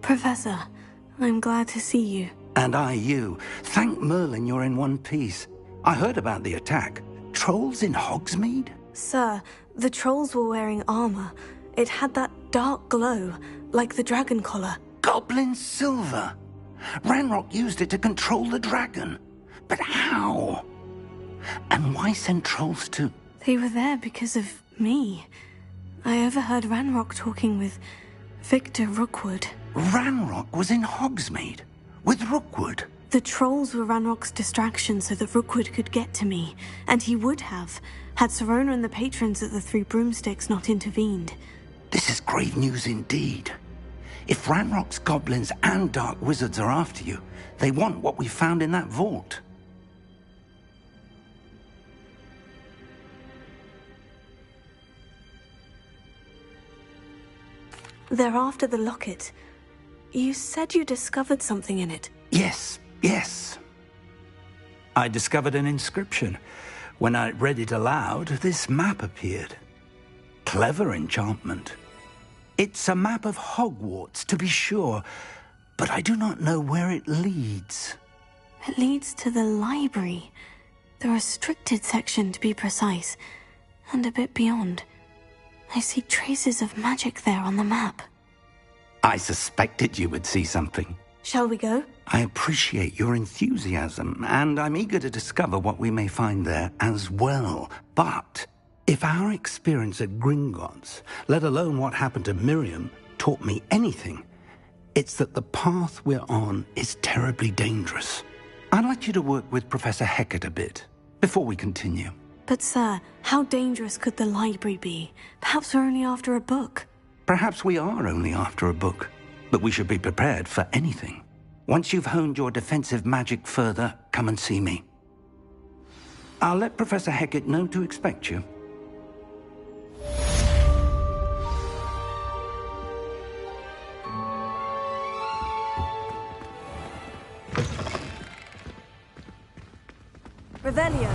Professor, I'm glad to see you. And I you. Thank Merlin you're in one piece. I heard about the attack. Trolls in Hogsmeade? Sir, the trolls were wearing armor. It had that dark glow, like the dragon collar. Goblin silver! Ranrock used it to control the dragon. But how? And why send trolls to... They were there because of me. I overheard Ranrock talking with Victor Rookwood. Ranrock was in Hogsmeade? With Rookwood? The trolls were Ranrock's distraction so that Rookwood could get to me. And he would have, had Serona and the patrons at the Three Broomsticks not intervened. This is grave news indeed. If Ranrock's goblins and dark wizards are after you, they want what we found in that vault. They're after the locket. You said you discovered something in it. Yes. I discovered an inscription. When I read it aloud, this map appeared. Clever enchantment. It's a map of Hogwarts, to be sure, but I do not know where it leads. It leads to the library. The restricted section, to be precise, and a bit beyond. I see traces of magic there on the map. I suspected you would see something. Shall we go? I appreciate your enthusiasm, and I'm eager to discover what we may find there as well. But if our experience at Gringotts, let alone what happened to Miriam, taught me anything, it's that the path we're on is terribly dangerous. I'd like you to work with Professor Hecat a bit before we continue. But sir, how dangerous could the library be? Perhaps we're only after a book. Perhaps we are only after a book, but we should be prepared for anything. Once you've honed your defensive magic further, come and see me. I'll let Professor Hecat know to expect you. Revelio.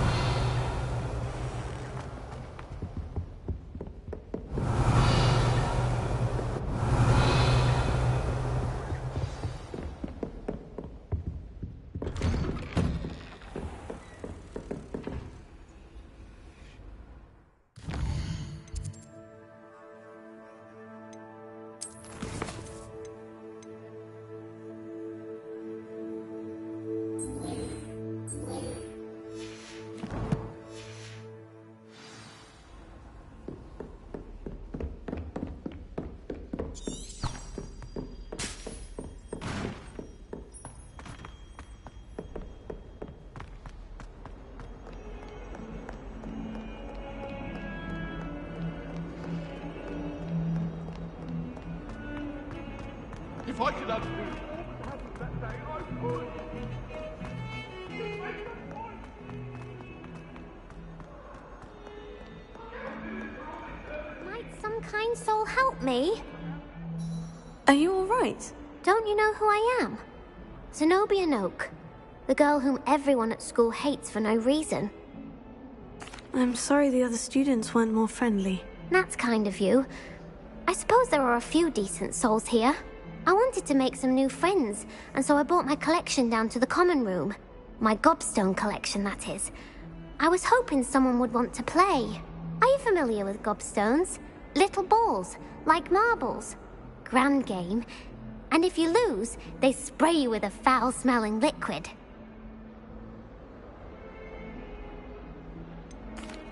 If I could undo all that happened that day, I would. Might some kind soul help me? Are you all right? Don't you know who I am? Zenobia Noak, the girl whom everyone at school hates for no reason. I'm sorry the other students weren't more friendly. That's kind of you. I suppose there are a few decent souls here. I wanted to make some new friends, and so I brought my collection down to the common room. My gobstone collection, that is. I was hoping someone would want to play. Are you familiar with gobstones? Little balls, like marbles. Grand game. And if you lose, they spray you with a foul-smelling liquid.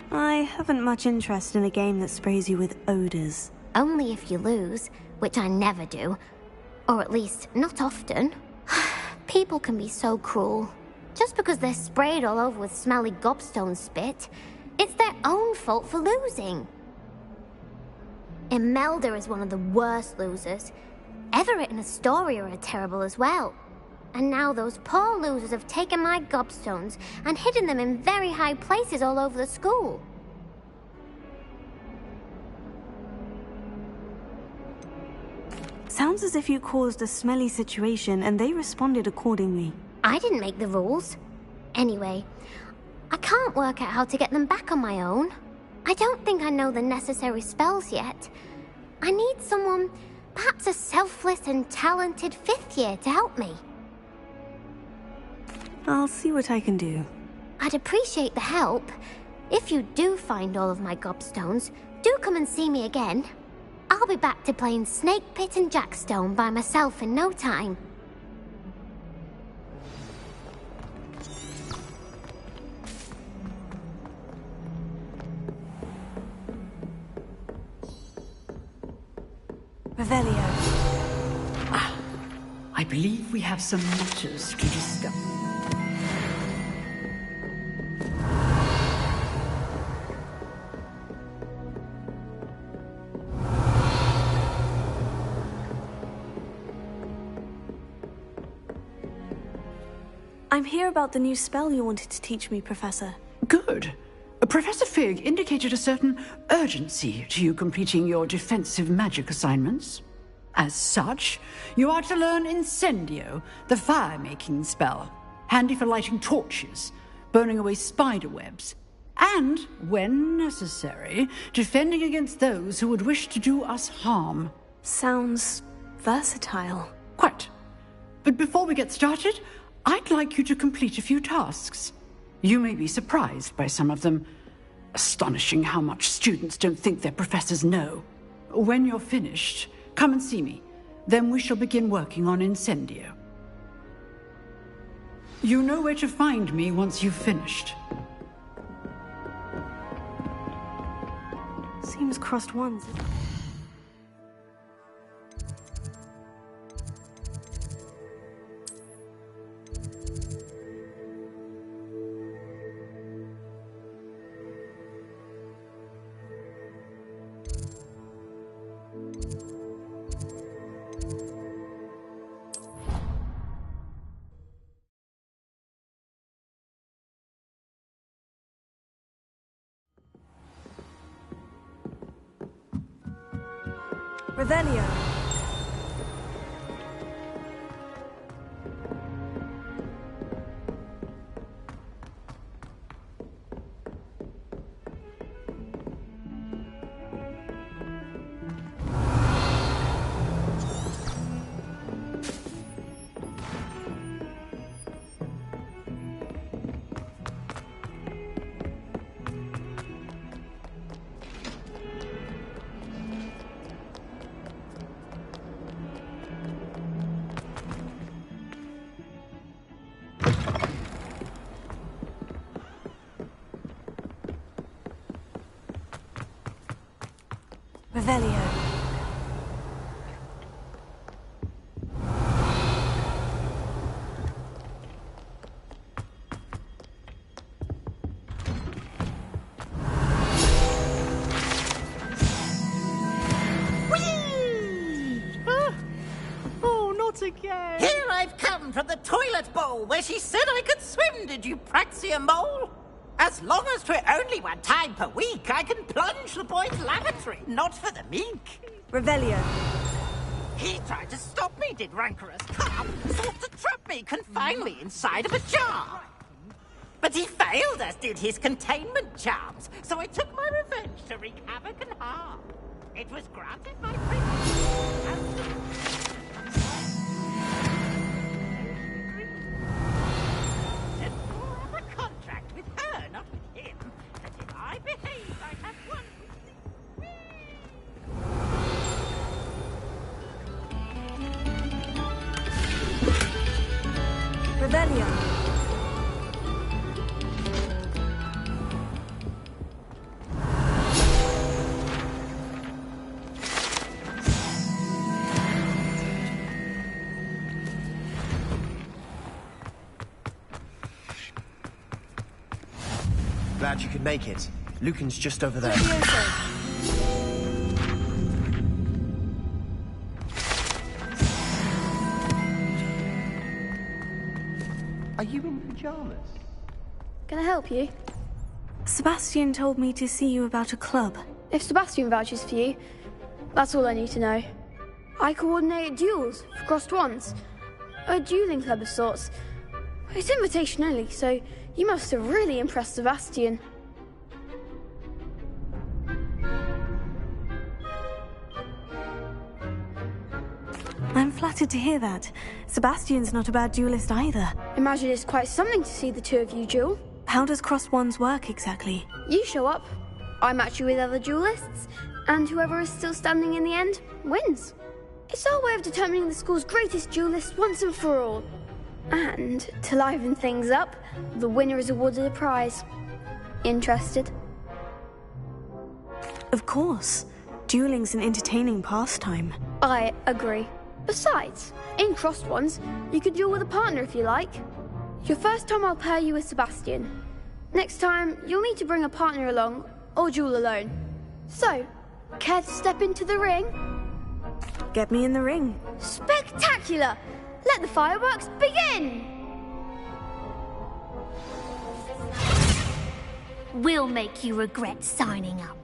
I haven't much interest in a game that sprays you with odors. Only if you lose, which I never do. Or at least, not often. People can be so cruel. Just because they're sprayed all over with smelly gobstone spit, it's their own fault for losing. Imelda is one of the worst losers. Everett and Astoria are terrible as well. And now those poor losers have taken my gobstones and hidden them in very high places all over the school. Sounds as if you caused a smelly situation and they responded accordingly. I didn't make the rules. Anyway, I can't work out how to get them back on my own. I don't think I know the necessary spells yet. I need someone Perhaps a selfless and talented 5th year to help me. I'll see what I can do. I'd appreciate the help. If you do find all of my gobstones, do come and see me again. I'll be back to playing Snake Pit and Jackstone by myself in no time. Revelio. I believe we have some matters to discuss. I'm here about the new spell you wanted to teach me, Professor. Good. Professor Fig indicated a certain urgency to you completing your defensive magic assignments. As such, you are to learn Incendio, the fire-making spell, handy for lighting torches, burning away spider webs, and, when necessary, defending against those who would wish to do us harm. Sounds versatile. Quite. But before we get started, I'd like you to complete a few tasks. You may be surprised by some of them. Astonishing how much students don't think their professors know. When you're finished, come and see me. Then we shall begin working on Incendio. You know where to find me once you've finished. Seems crossed once. Revelio. Revelio. Oh, not again! Here I've come from the toilet bowl where she said I could swim, did you praxia mole? As long as 'twere only one time per week, I can plunge the boy's lavatory, not for the meek. Revelio. He tried to stop me, did rancorous carp, sought to trap me, confine me inside of a jar. But he failed, as did his containment charms, so I took my revenge to wreak havoc and harm. It was granted my privilege. Revelio. Glad you could make it. Lucan's just over there. Are you in pajamas? Can I help you? Sebastian told me to see you about a club. If Sebastian vouches for you, that's all I need to know. I coordinate duels for crossed ones. A dueling club of sorts. It's invitation only, so you must have really impressed Sebastian. flattered to hear that. Sebastian's not a bad duelist either. Imagine it's quite something to see the two of you duel. How does crossed wands work exactly? You show up, I match you with other duelists, and whoever is still standing in the end wins. It's our way of determining the school's greatest duelist once and for all. And to liven things up, the winner is awarded a prize. Interested? Of course. Dueling's an entertaining pastime. I agree. Besides, in crossed wands, you could duel with a partner if you like. Your first time I'll pair you with Sebastian. Next time, you'll need to bring a partner along, or duel alone. So, care to step into the ring? Get me in the ring. Spectacular! Let the fireworks begin! We'll make you regret signing up.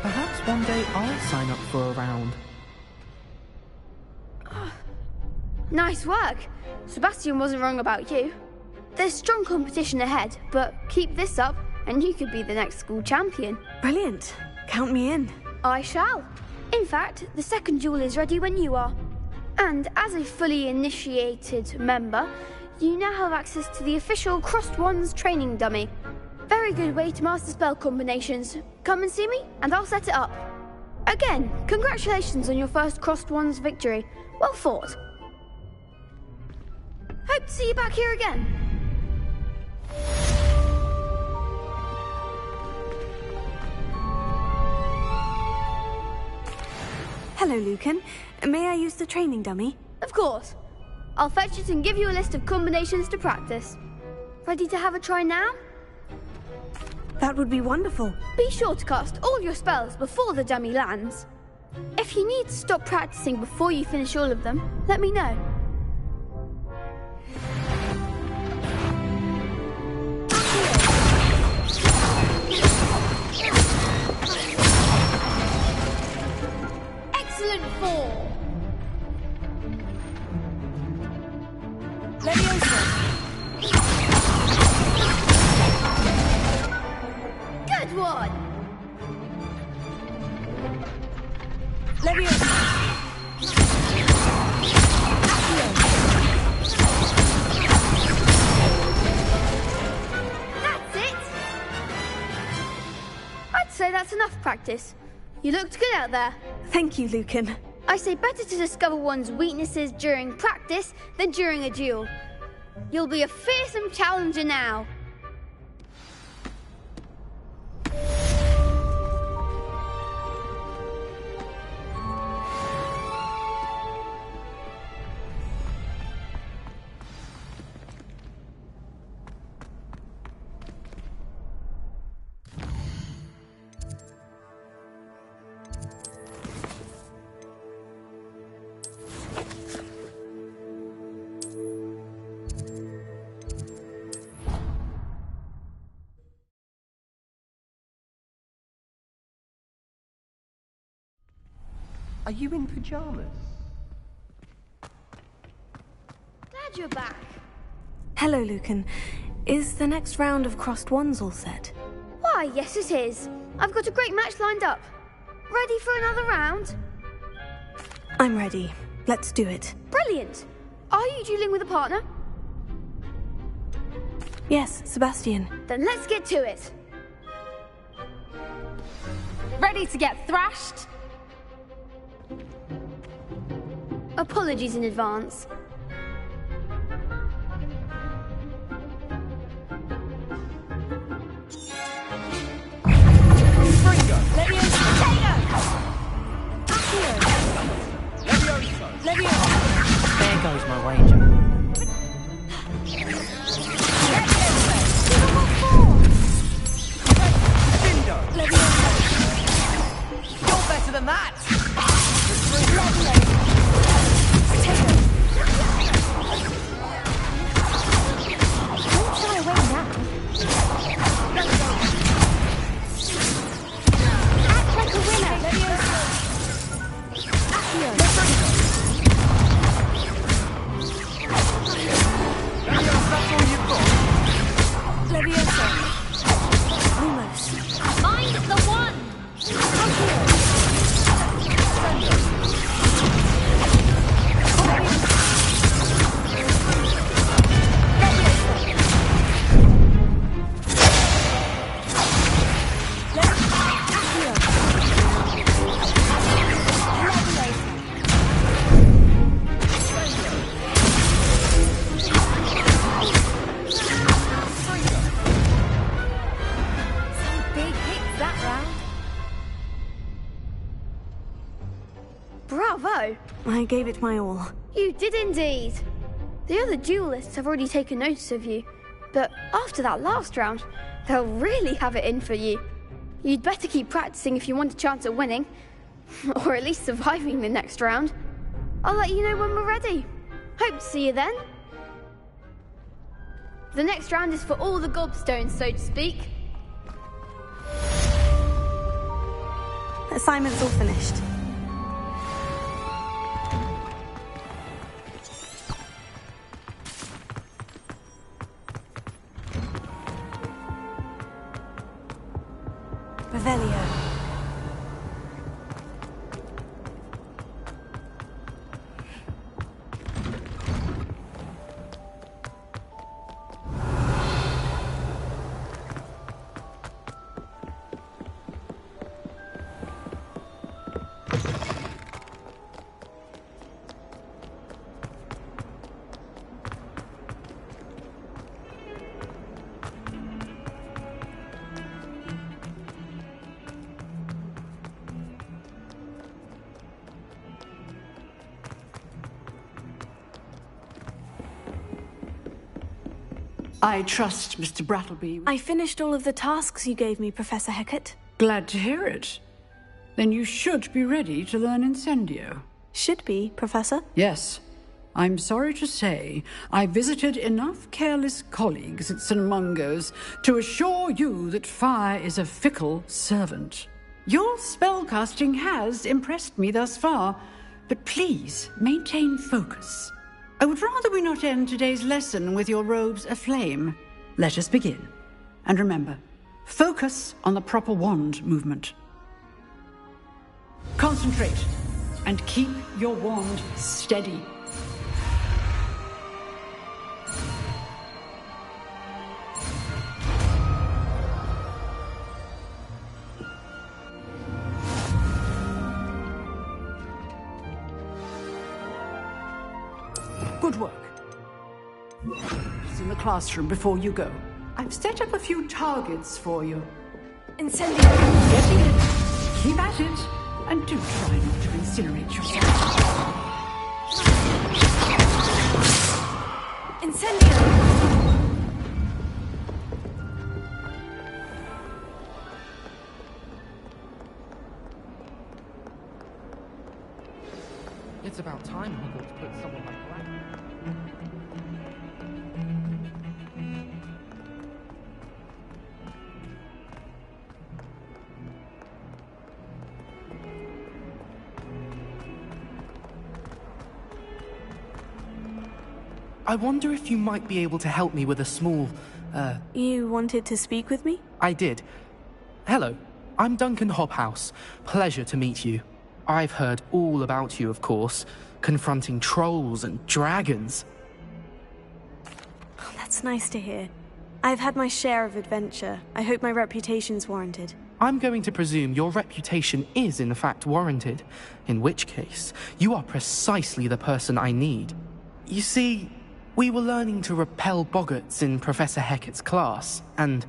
Perhaps one day I'll sign up for a round. Nice work. Sebastian wasn't wrong about you. There's strong competition ahead, but keep this up and you could be the next school champion. Brilliant. Count me in. I shall. In fact, the second duel is ready when you are. And as a fully initiated member, you now have access to the official Crossed Wands training dummy. Very good way to master spell combinations. Come and see me, and I'll set it up. Again, congratulations on your first Crossed Wands victory. Well fought. Hope to see you back here again. Hello, Lucan. May I use the training dummy? Of course. I'll fetch it and give you a list of combinations to practice. Ready to have a try now? That would be wonderful. Be sure to cast all your spells before the dummy lands. If you need to stop practicing before you finish all of them, let me know. Excellent form. Good one. That's it. I'd say that's enough practice. You looked good out there. Thank you, Lucan. I say better to discover one's weaknesses during practice than during a duel. You'll be a fearsome challenger now. Are you in pajamas? Glad you're back. Hello, Lucan. Is the next round of Crossed Wands all set? Why, yes it is. I've got a great match lined up. Ready for another round? I'm ready. Let's do it. Brilliant. Are you dueling with a partner? Yes, Sebastian. Then let's get to it. Ready to get thrashed? Apologies in advance. There goes my wager. You're better than that! Bravo! I gave it my all. You did indeed. The other duelists have already taken notice of you, but after that last round, they'll really have it in for you. You'd better keep practicing if you want a chance at winning, or at least surviving the next round. I'll let you know when we're ready. Hope to see you then. The next round is for all the gobstones, so to speak. Assignment's all finished. Revelio. I trust Mr. Brattleby. I finished all of the tasks you gave me, Professor Hecat. Glad to hear it. Then you should be ready to learn Incendio. Should be, Professor? Yes. I'm sorry to say, I visited enough careless colleagues at St. Mungo's to assure you that fire is a fickle servant. Your spellcasting has impressed me thus far, but please maintain focus. I would rather we not end today's lesson with your robes aflame. Let us begin. And remember, focus on the proper wand movement. Concentrate, and keep your wand steady. Good work. Just in the classroom before you go. I've set up a few targets for you. Incendio. Getting it. Keep at it. And do try not to incinerate yourself. Incendio. It's about time Hogwarts put someone like that. I wonder if you might be able to help me with a small, You wanted to speak with me? I did. Hello, I'm Duncan Hobhouse. Pleasure to meet you. I've heard all about you, of course, confronting trolls and dragons. Oh, that's nice to hear. I've had my share of adventure. I hope my reputation's warranted. I'm going to presume your reputation is in fact warranted, in which case, you are precisely the person I need. You see, we were learning to repel boggarts in Professor Hecat's class, and,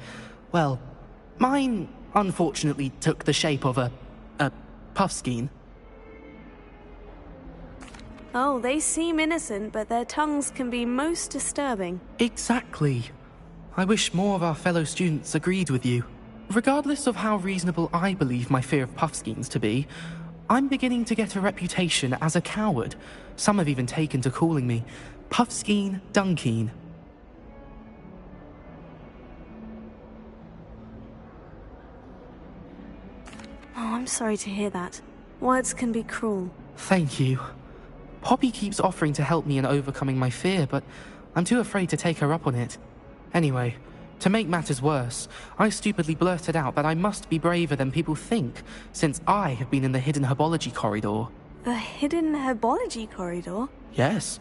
well, mine unfortunately took the shape of a puffskein. Oh, they seem innocent, but their tongues can be most disturbing. Exactly. I wish more of our fellow students agreed with you. Regardless of how reasonable I believe my fear of puffskeins to be, I'm beginning to get a reputation as a coward. Some have even taken to calling me Puffskein Dunkeen. Oh, I'm sorry to hear that. Words can be cruel. Thank you. Poppy keeps offering to help me in overcoming my fear, but I'm too afraid to take her up on it. Anyway, to make matters worse, I stupidly blurted out that I must be braver than people think, since I have been in the hidden herbology corridor. The hidden herbology corridor? Yes.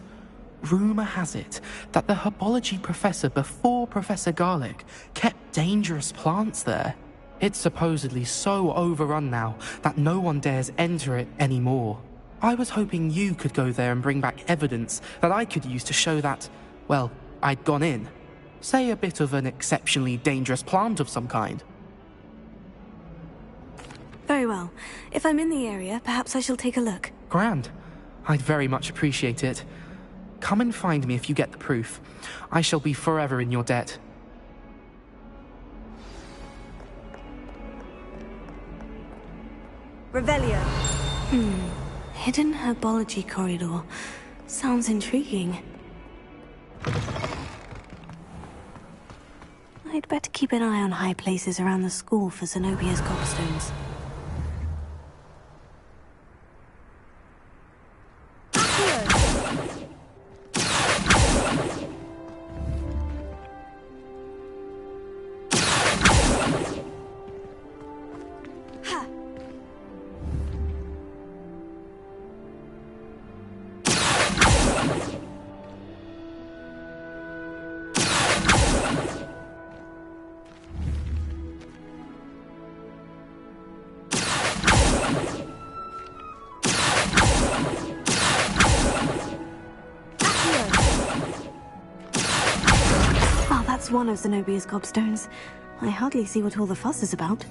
Rumour has it that the herbology professor before Professor Garlic kept dangerous plants there. It's supposedly so overrun now that no one dares enter it anymore. I was hoping you could go there and bring back evidence that I could use to show that, well, I'd gone in. Say a bit of an exceptionally dangerous plant of some kind. Very well. If I'm in the area, perhaps I shall take a look. Grand. I'd very much appreciate it. Come and find me if you get the proof. I shall be forever in your debt. Revelio. Hidden herbology corridor. Sounds intriguing. I'd better keep an eye on high places around the school for Zenobia's gobstones. That's one of Zenobia's gobstones. I hardly see what all the fuss is about.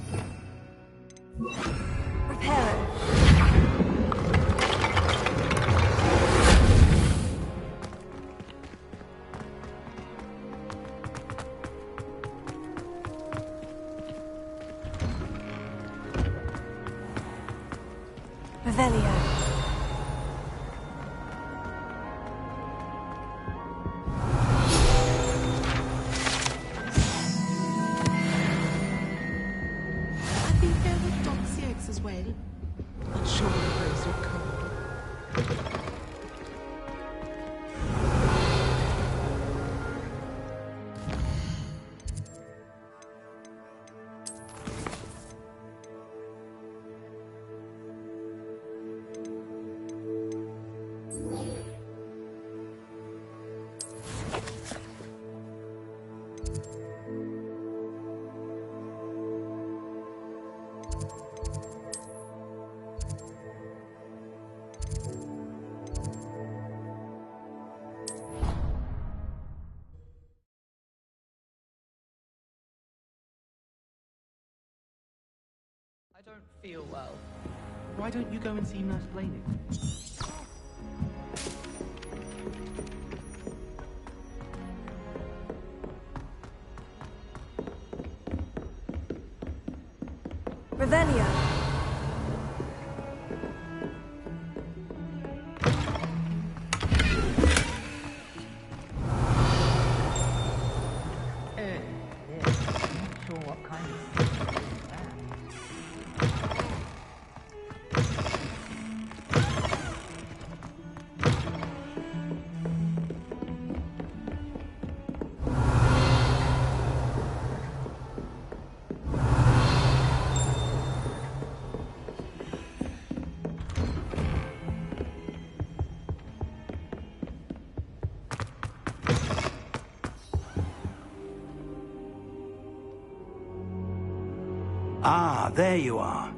Reparo. Revelio. As well. Not sure those will come. I don't feel well. Why don't you go and see Nurse Blaney? Revelio. Not sure what kind of... Ah, there you are.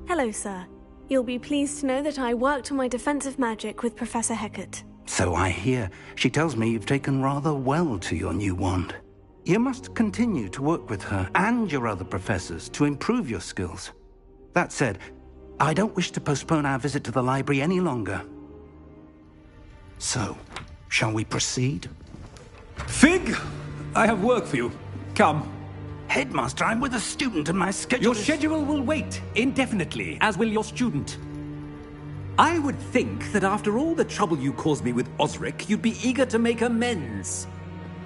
Hello, sir. You'll be pleased to know that I worked on my defensive magic with Professor Hecat. So I hear. She tells me you've taken rather well to your new wand. You must continue to work with her and your other professors to improve your skills. That said, I don't wish to postpone our visit to the library any longer. So, shall we proceed? Fig! I have work for you. Come. Headmaster, I'm with a student and my schedule Your schedule will wait indefinitely, as will your student. I would think that after all the trouble you caused me with Osric, you'd be eager to make amends.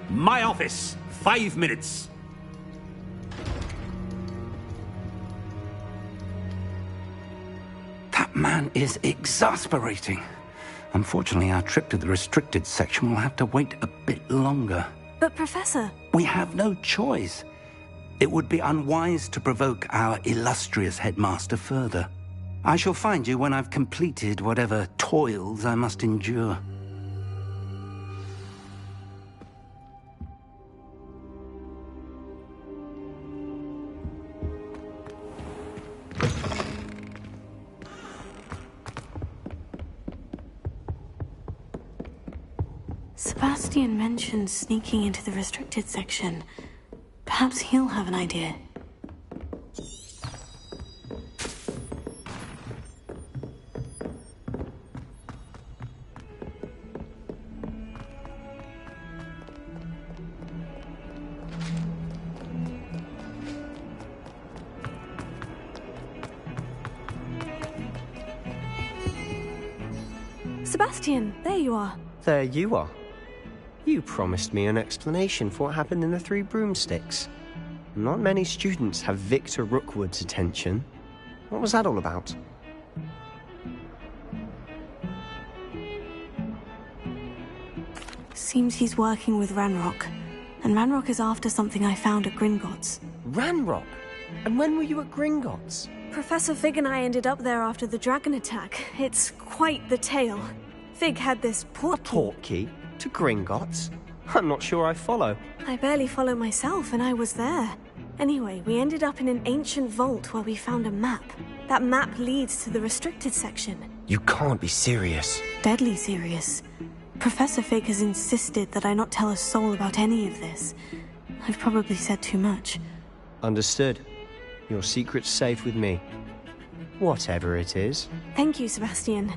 My office, 5 minutes. That man is exasperating. Unfortunately, our trip to the restricted section will have to wait a bit longer. But, Professor... We have no choice. It would be unwise to provoke our illustrious headmaster further. I shall find you when I've completed whatever toils I must endure. Sebastian mentioned sneaking into the restricted section. Perhaps he'll have an idea. Sebastian, there you are. There you are. You promised me an explanation for what happened in the Three Broomsticks. Not many students have Victor Rookwood's attention. What was that all about? Seems he's working with Ranrock. And Ranrock is after something I found at Gringotts. Ranrock? And when were you at Gringotts? Professor Fig and I ended up there after the dragon attack. It's quite the tale. Fig had this portkey. A portkey? To Gringotts? I'm not sure I follow. I barely follow myself, and I was there. Anyway, we ended up in an ancient vault where we found a map. That map leads to the restricted section. You can't be serious. Deadly serious. Professor Fig has insisted that I not tell a soul about any of this. I've probably said too much. Understood. Your secret's safe with me. Whatever it is. Thank you, Sebastian.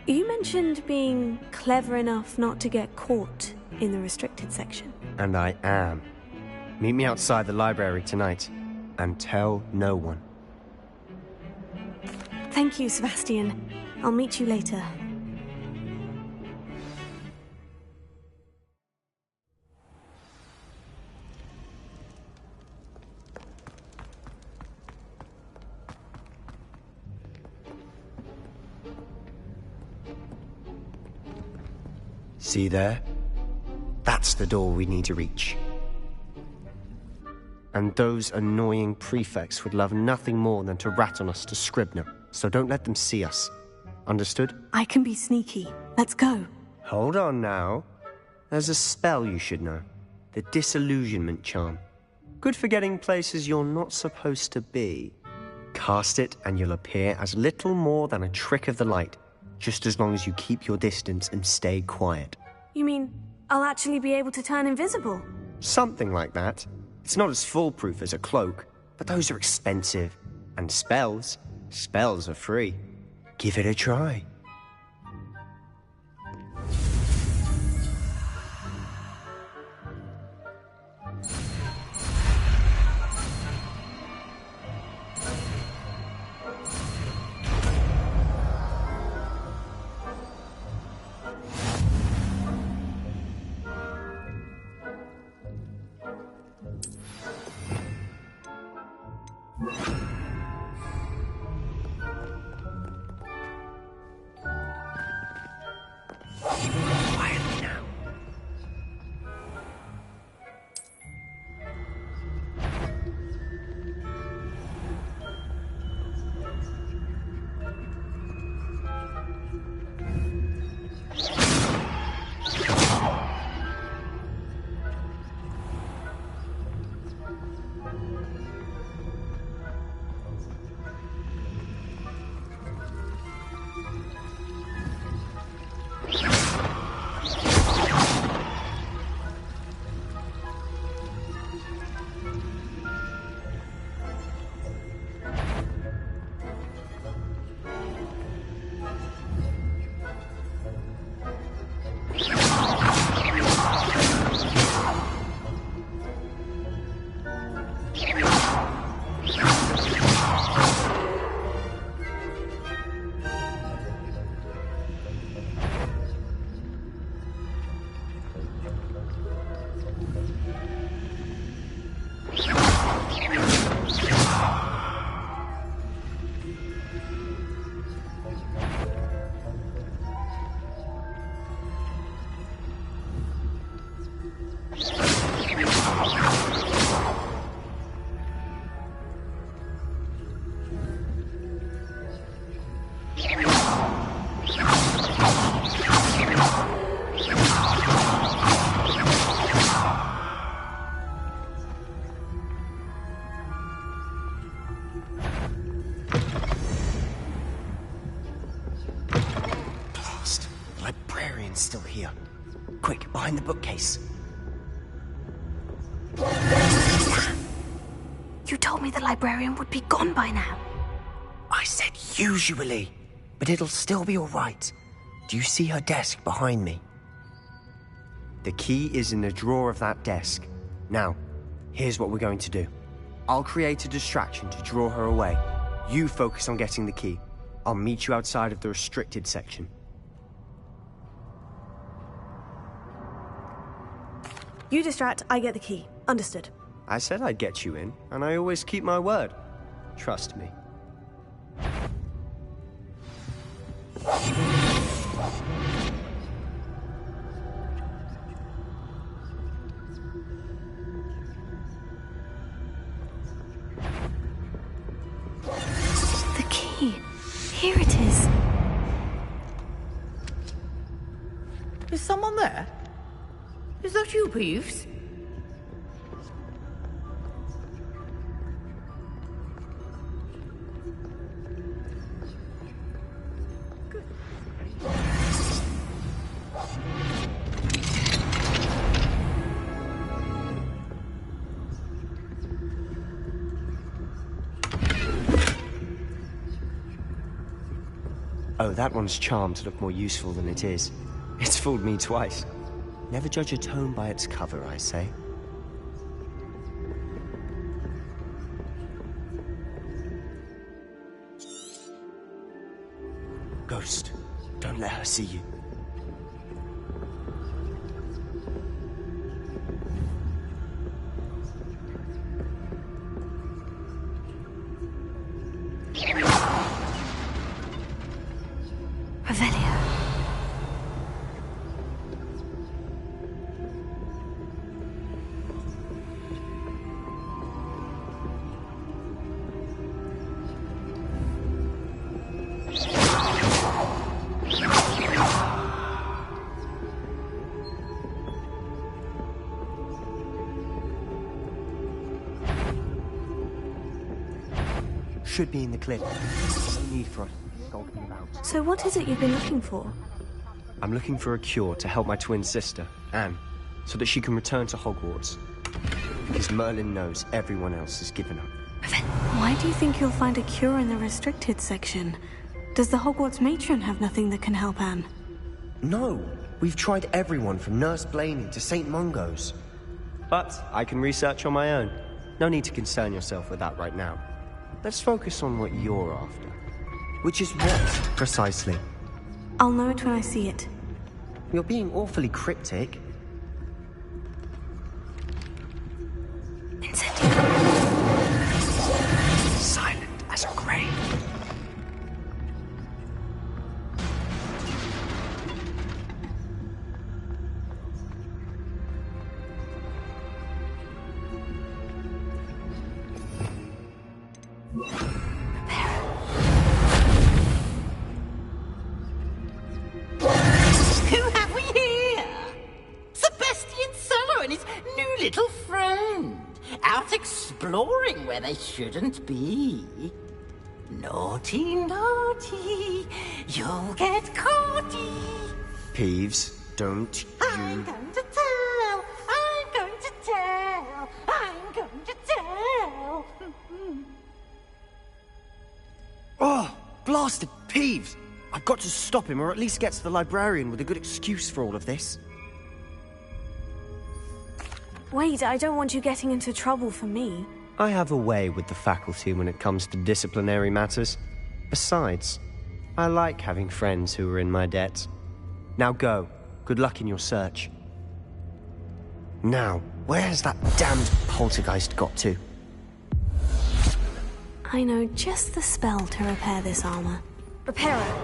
You mentioned being clever enough not to get caught in the restricted section. And I am. Meet me outside the library tonight, and tell no one. Thank you, Sebastian. I'll meet you later. See there? That's the door we need to reach. And those annoying prefects would love nothing more than to rat on us to Scribner, so don't let them see us. Understood? I can be sneaky. Let's go. Hold on now. There's a spell you should know. The Disillusionment Charm. Good for getting places you're not supposed to be. Cast it and you'll appear as little more than a trick of the light, just as long as you keep your distance and stay quiet. You mean I'll actually be able to turn invisible? Something like that. It's not as foolproof as a cloak, but those are expensive. And spells are free. Give it a try. Still here. Quick, behind the bookcase. You told me the librarian would be gone by now. I said usually, but it'll still be all right. Do you see her desk behind me? The key is in the drawer of that desk. Now, here's what we're going to do. I'll create a distraction to draw her away. You focus on getting the key. I'll meet you outside of the restricted section. You distract, I get the key. Understood. I said I'd get you in, and I always keep my word. Trust me. The key. Here it is. Is someone there? Is that you, Peeves? Oh, that one's charmed to look more useful than it is. It's fooled me twice. Never judge a tome by its cover, I say. Ghost, don't let her see you. Revelio. Should be in the clip. No need for us skulking about. So what is it you've been looking for? I'm looking for a cure to help my twin sister, Anne, so that she can return to Hogwarts. Because Merlin knows everyone else has given up. Why do you think you'll find a cure in the restricted section? Does the Hogwarts matron have nothing that can help Anne? No! We've tried everyone from Nurse Blaney to St. Mungo's. But I can research on my own. No need to concern yourself with that right now. Let's focus on what you're after. Which is what, precisely? I'll know it when I see it. You're being awfully cryptic. Silent as a grave. Who have we here? Sebastian Sallow and his new little friend. Out exploring where they shouldn't be. Naughty, naughty. You'll get caughty. Peeves, don't I'm you... going to tell. I'm going to tell. I'm going to tell. Oh, blasted Peeves! I've got to stop him, or at least get to the librarian with a good excuse for all of this. Wait, I don't want you getting into trouble for me. I have a way with the faculty when it comes to disciplinary matters. Besides, I like having friends who are in my debt. Now go. Good luck in your search. Now, where's that damned poltergeist got to? I know just the spell to repair this armor. Repair it.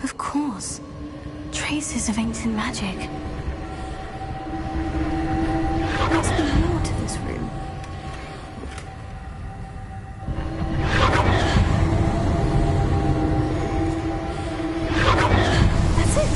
Of course. Traces of ancient magic. There must be more to this room. That's it.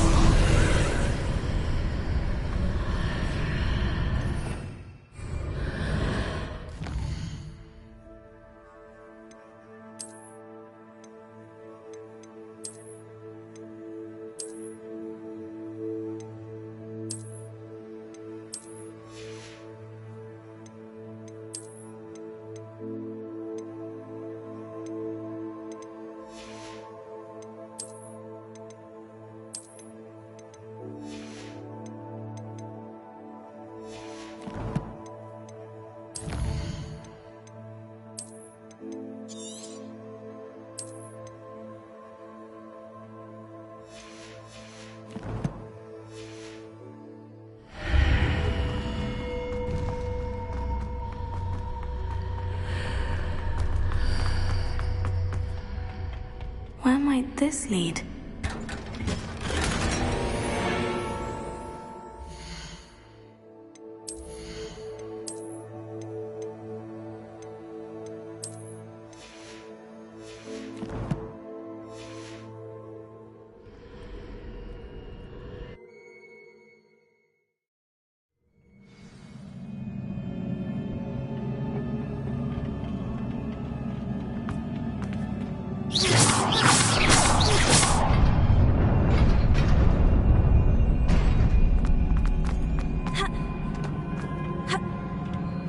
might this lead?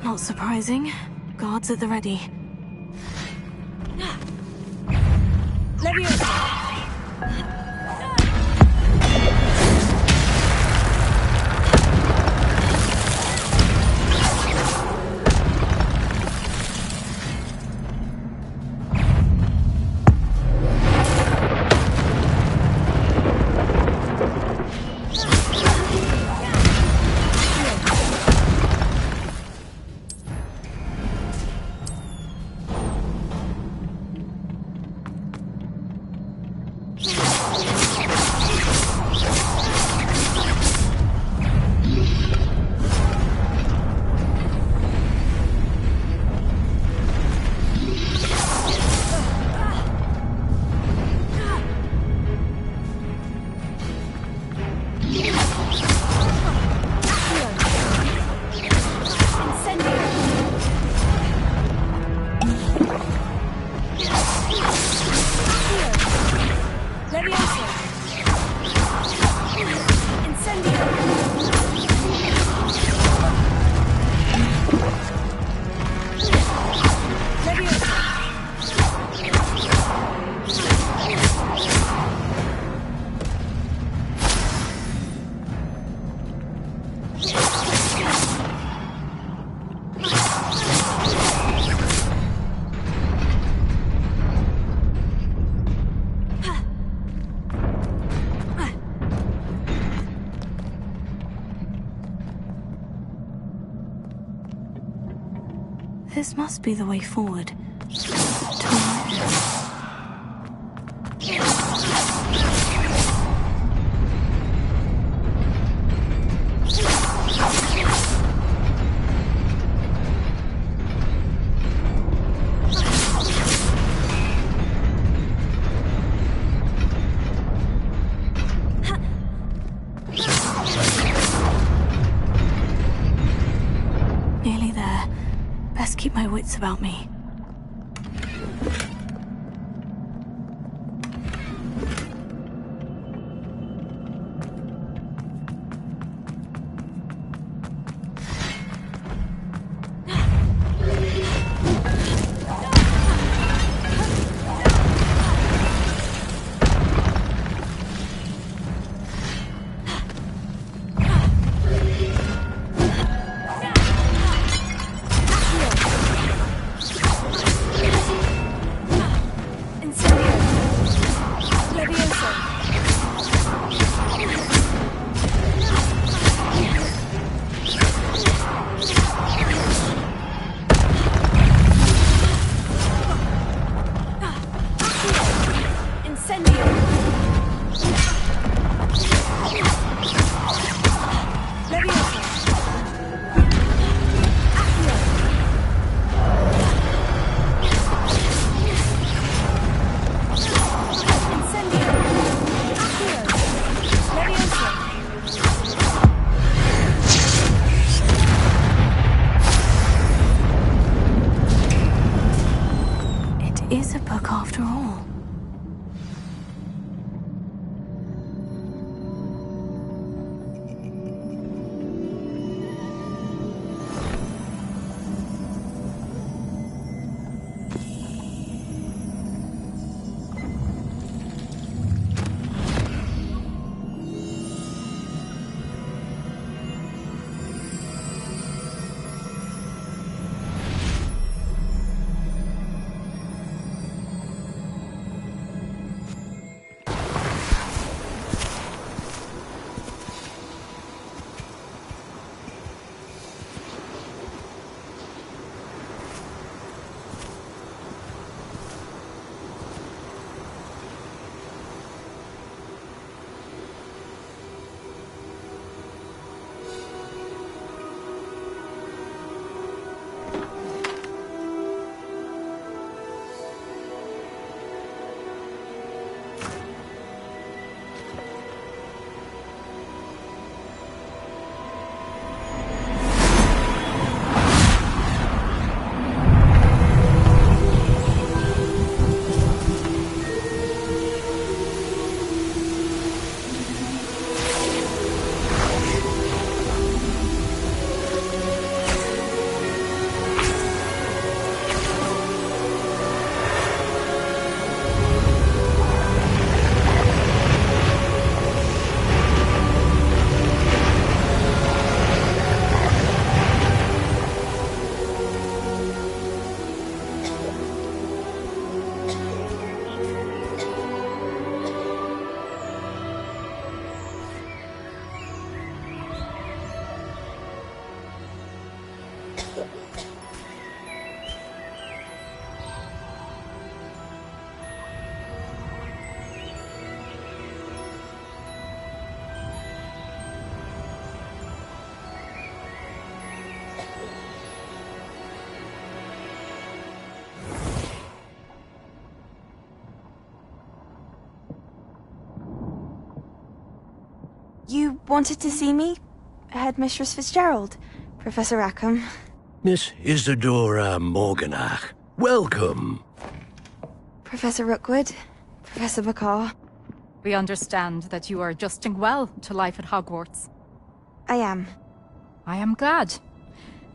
Not surprising. Guards at the ready. This must be the way forward. Nearly there. Best keep my wits about me. Is a book after all. You wanted to see me? Headmistress Fitzgerald, Professor Rackham. Miss Isadora Morganach, welcome. Professor Rookwood, Professor Bakar. We understand that you are adjusting well to life at Hogwarts. I am. I am glad.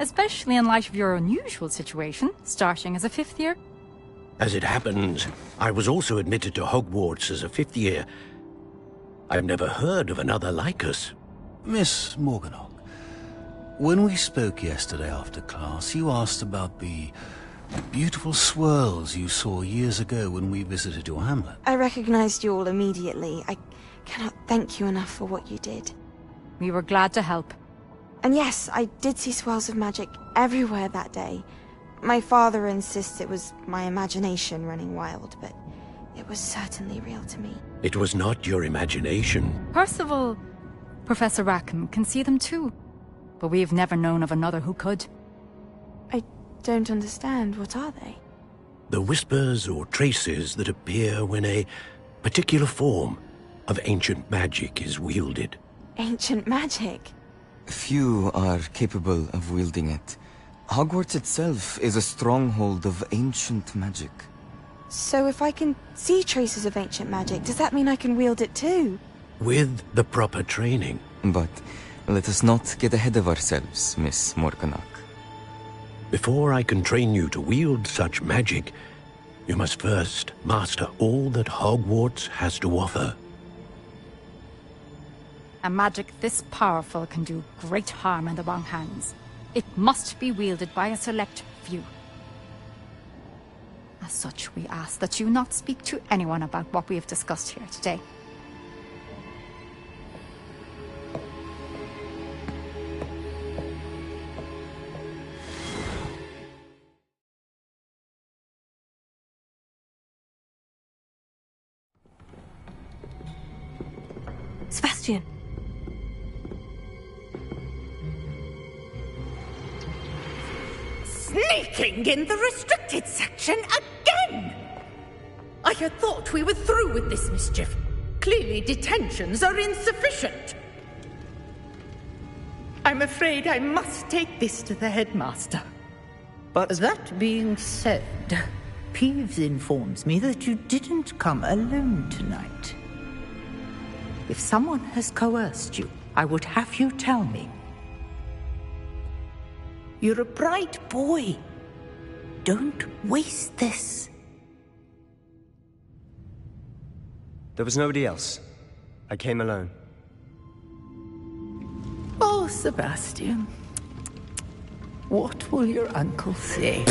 Especially in light of your unusual situation, starting as a 5th year. As it happens, I was also admitted to Hogwarts as a 5th year. I've never heard of another like us. Miss Morganach, when we spoke yesterday after class, you asked about the beautiful swirls you saw years ago when we visited your hamlet. I recognized you all immediately. I cannot thank you enough for what you did. We were glad to help. And yes, I did see swirls of magic everywhere that day. My father insists it was my imagination running wild, but it was certainly real to me. It was not your imagination. Percival, Professor Rackham can see them too. But we've never known of another who could. I don't understand. What are they? The whispers or traces that appear when a particular form of ancient magic is wielded. Ancient magic? Few are capable of wielding it. Hogwarts itself is a stronghold of ancient magic. So if I can see traces of ancient magic, does that mean I can wield it too? With the proper training. But let us not get ahead of ourselves, Miss Morganach. Before I can train you to wield such magic, you must first master all that Hogwarts has to offer. A magic this powerful can do great harm in the wrong hands. It must be wielded by a select few. As such, we ask that you not speak to anyone about what we have discussed here today. Sebastian. Sneaking in the restricted section again! I had thought we were through with this mischief. Clearly detentions are insufficient. I'm afraid I must take this to the headmaster. But that being said, Peeves informs me that you didn't come alone tonight. If someone has coerced you, I would have you tell me. You're a bright boy. Don't waste this. There was nobody else. I came alone. Oh, Sebastian. What will your uncle say?